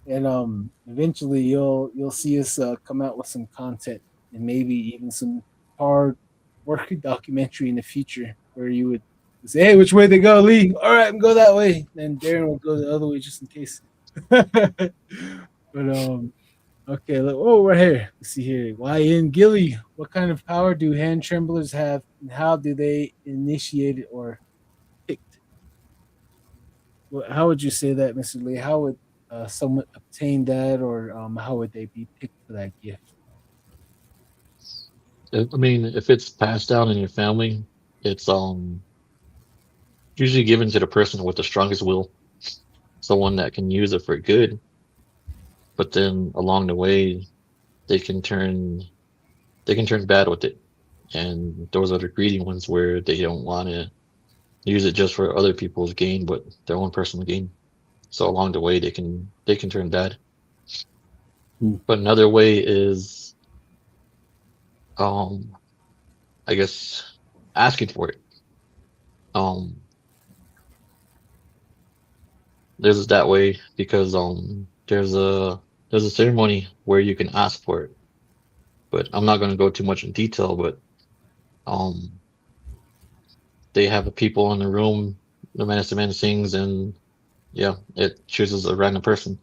And eventually you'll see us come out with some content and maybe even some hard work documentary in the future where you would say, hey, which way they go, Lee? All right, go that way. Then Darren will go the other way just in case. But okay, look, oh, right here. Let's see here. YN Gilly, what kind of power do hand tremblers have, and how do they initiate it or picked? How would you say that, Mr. Lee? How would someone obtain that, or how would they be picked for that gift? I mean, if it's passed down in your family, it's usually given to the person with the strongest will. someone that can use it for good, but then along the way they can turn bad with it. And those are the greedy ones where they don't want to use it just for other people's gain, but their own personal gain. So along the way they can turn bad. But another way is I guess asking for it. Um there's that way because there's a ceremony where you can ask for it. But I'm not going to go too much in detail, but um they have the people in the room, the man sings, and yeah, it chooses a random person.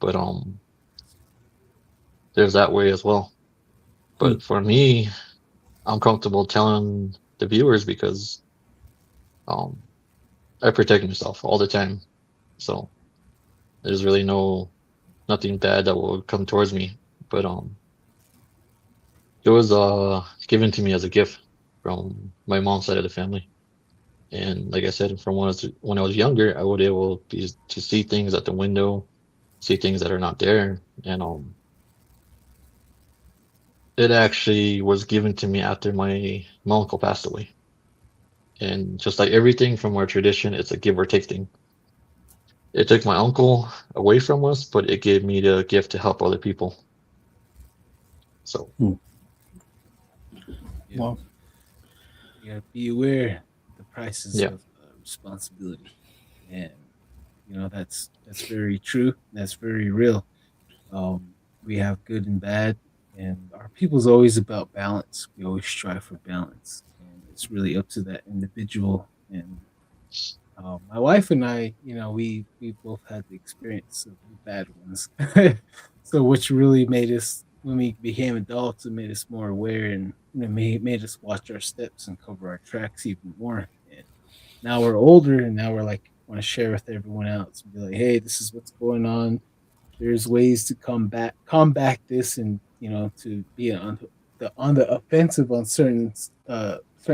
But there's that way as well. But for me, I'm comfortable telling the viewers because um I protect myself all the time. So there's really nothing bad that will come towards me. But it was given to me as a gift from my mom's side of the family. And like I said, from when I was younger, I would able to see things at the window, see things that are not there. And it actually was given to me after my uncle passed away. And just like everything from our tradition, it's a give or take thing. It took my uncle away from us, but it gave me the gift to help other people. So Yeah. Well, You gotta be aware the prices Yeah. of responsibility, and you know that's very true. That's very real. We have good and bad, and our people's always about balance. We always strive for balance, and it's really up to that individual. And my wife and I, you know, we both had the experience of the bad ones. So which really made us, when we became adults, it made us more aware, and you know, made us watch our steps and cover our tracks even more. And now we're older, and now we're like want to share with everyone else and be like, hey, this is what's going on. There's ways to combat this, and you know, to be on the offensive on certain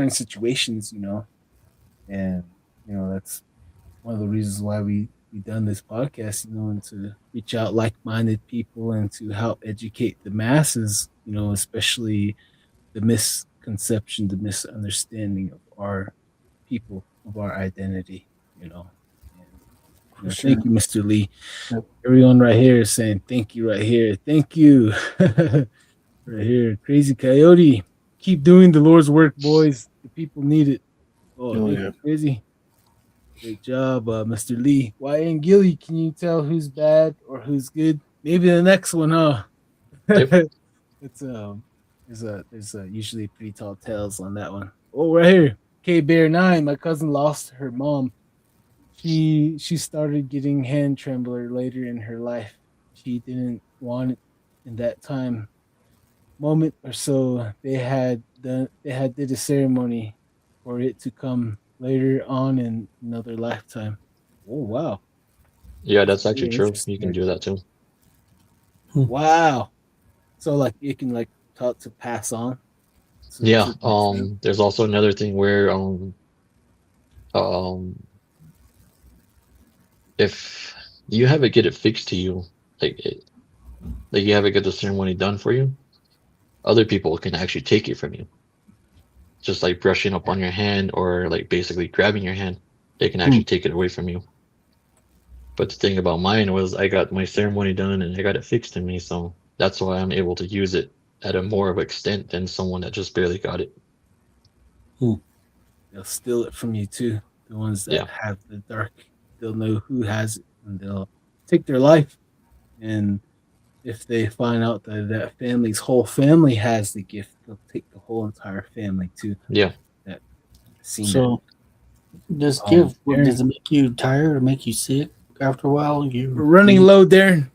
situations, you know. And you know, that's one of the reasons why we done this podcast, you know, and to reach out like-minded people and to help educate the masses, you know, especially the misconception, the misunderstanding of our people, of our identity, you know. And, you know, sure. thank you, Mr. Lee. Yep. Everyone right here is saying thank you right here. Thank you. Right here. Crazy Coyote. Keep doing the Lord's work, boys. The people need it. Oh, Oh, thank yeah. you, Crazy. Great job, Mr. Lee. YN Gilly, can you tell who's bad or who's good? Maybe the next one, huh? Yep. It's there's usually pretty tall tales on that one. Oh, right here, K Bear 9. My cousin lost her mom. She started getting hand trembler later in her life. She didn't want it in that time moment or so. They had did a ceremony for it to come later on in another lifetime. Oh wow. Yeah, That's that's actually very true. You interesting. can do that too. Wow. So like it can like taught to pass on. Yeah. To the next family. There's also another thing where um if you have it get it fixed to you, like like you have it get the ceremony done for you, other people can actually take it from you. Just like brushing up on your hand or like basically grabbing your hand, they can actually take it away from you. But the thing about mine was I got my ceremony done and I got it fixed in me, so that's why I'm able to use it at a more of extent than someone that just barely got it. They'll steal it from you too. The ones that Yeah. have the dark, they'll know who has it and they'll take their life. And if they find out that that family's whole family has the gift, they'll take the whole entire family too. Yeah. That seen So this that. gift, Darren, does it make you tired or make you sick after a while? we're running low, Darren.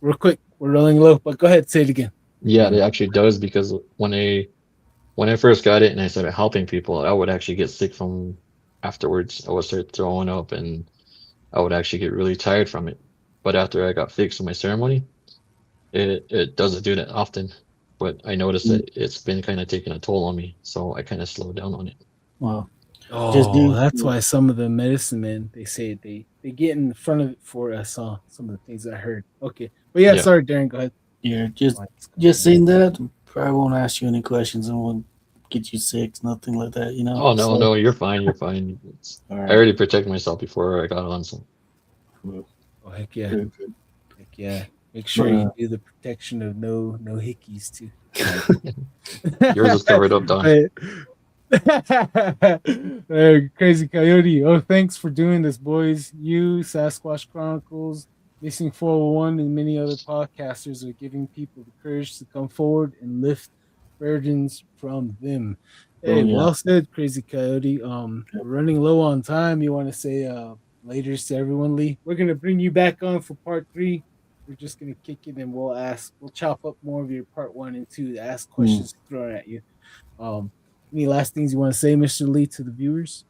Real quick, we're running low. But go ahead, say it again. Yeah, it actually does because when I first got it and I started helping people, I would actually get sick from afterwards. I would start throwing up and I would actually get really tired from it. But after I got fixed with my ceremony, it doesn't do that often. But I noticed that it's been kind of taking a toll on me, so I kind of slowed down on it. Well, Oh, just do. that's why some of the medicine men they say they get in front of it for us. Some of the things I heard. Okay, but yeah, Yeah. sorry, Darren. Go ahead. Yeah, just saying that. Probably won't ask you any questions and won't get you sick. Nothing like that. You know. Oh no, So, no, you're fine. You're fine. all I right. already protected myself before I got on. So Oh heck yeah, Good, good. heck yeah. Make sure But, you do the protection of no hickeys too. yours is covered up, Don. Crazy Coyote. Oh, thanks for doing this, boys. You, Sasquatch Chronicles, Missing 401, and many other podcasters are giving people the courage to come forward and lift burdens from them. Hey, yeah. well said, Crazy Coyote. We're running low on time. You want to say laters to everyone, Lee? We're gonna bring you back on for part 3. We're just gonna kick it and we'll chop up more of your part 1 and 2 to ask questions thrown at you. Any last things you want to say, Mr. Lee, to the viewers?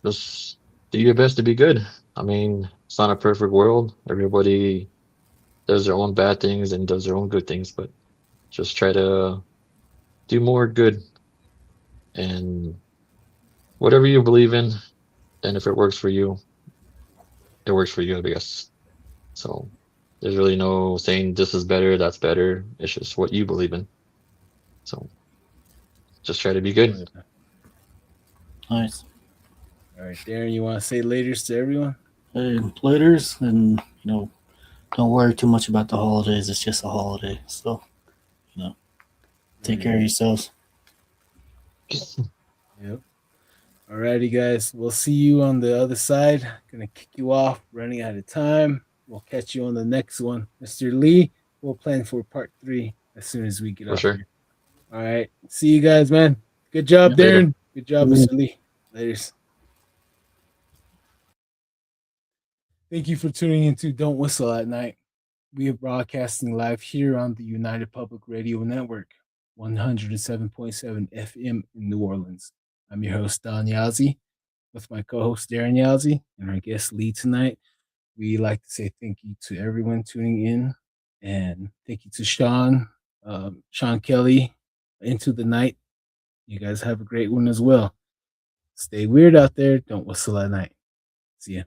Just do your best to be good. I mean, it's not a perfect world. Everybody does their own bad things and does their own good things, but just try to do more good and whatever you believe in. And if it works for you, it works for you, I guess. So there's really no saying this is better, that's better. It's just what you believe in. So just try to be good. Nice. All right, Darren, you want to say laters to everyone? Hey, laters, and don't worry too much about the holidays. It's just a holiday, so take care of yourselves. Yep. Alrighty, guys. We'll see you on the other side. Gonna kick you off. Running out of time. We'll catch you on the next one, Mr. Lee. We'll plan for part 3 as soon as we get For off sure. here. All right. See you guys, man. Good job, Later. Darren. Good job, Mr. Lee. Laters. Thank you for tuning into Don't Whistle at Night. We are broadcasting live here on the United Public Radio Network, 107.7 FM in New Orleans. I'm your host, Don Yazzie, with my co-host, Darren Yazzie, and our guest, Lee, tonight. We like to say thank you to everyone tuning in, and thank you to Sean Kelly, Into the Night. You guys have a great one as well. Stay weird out there. Don't whistle at night. See ya.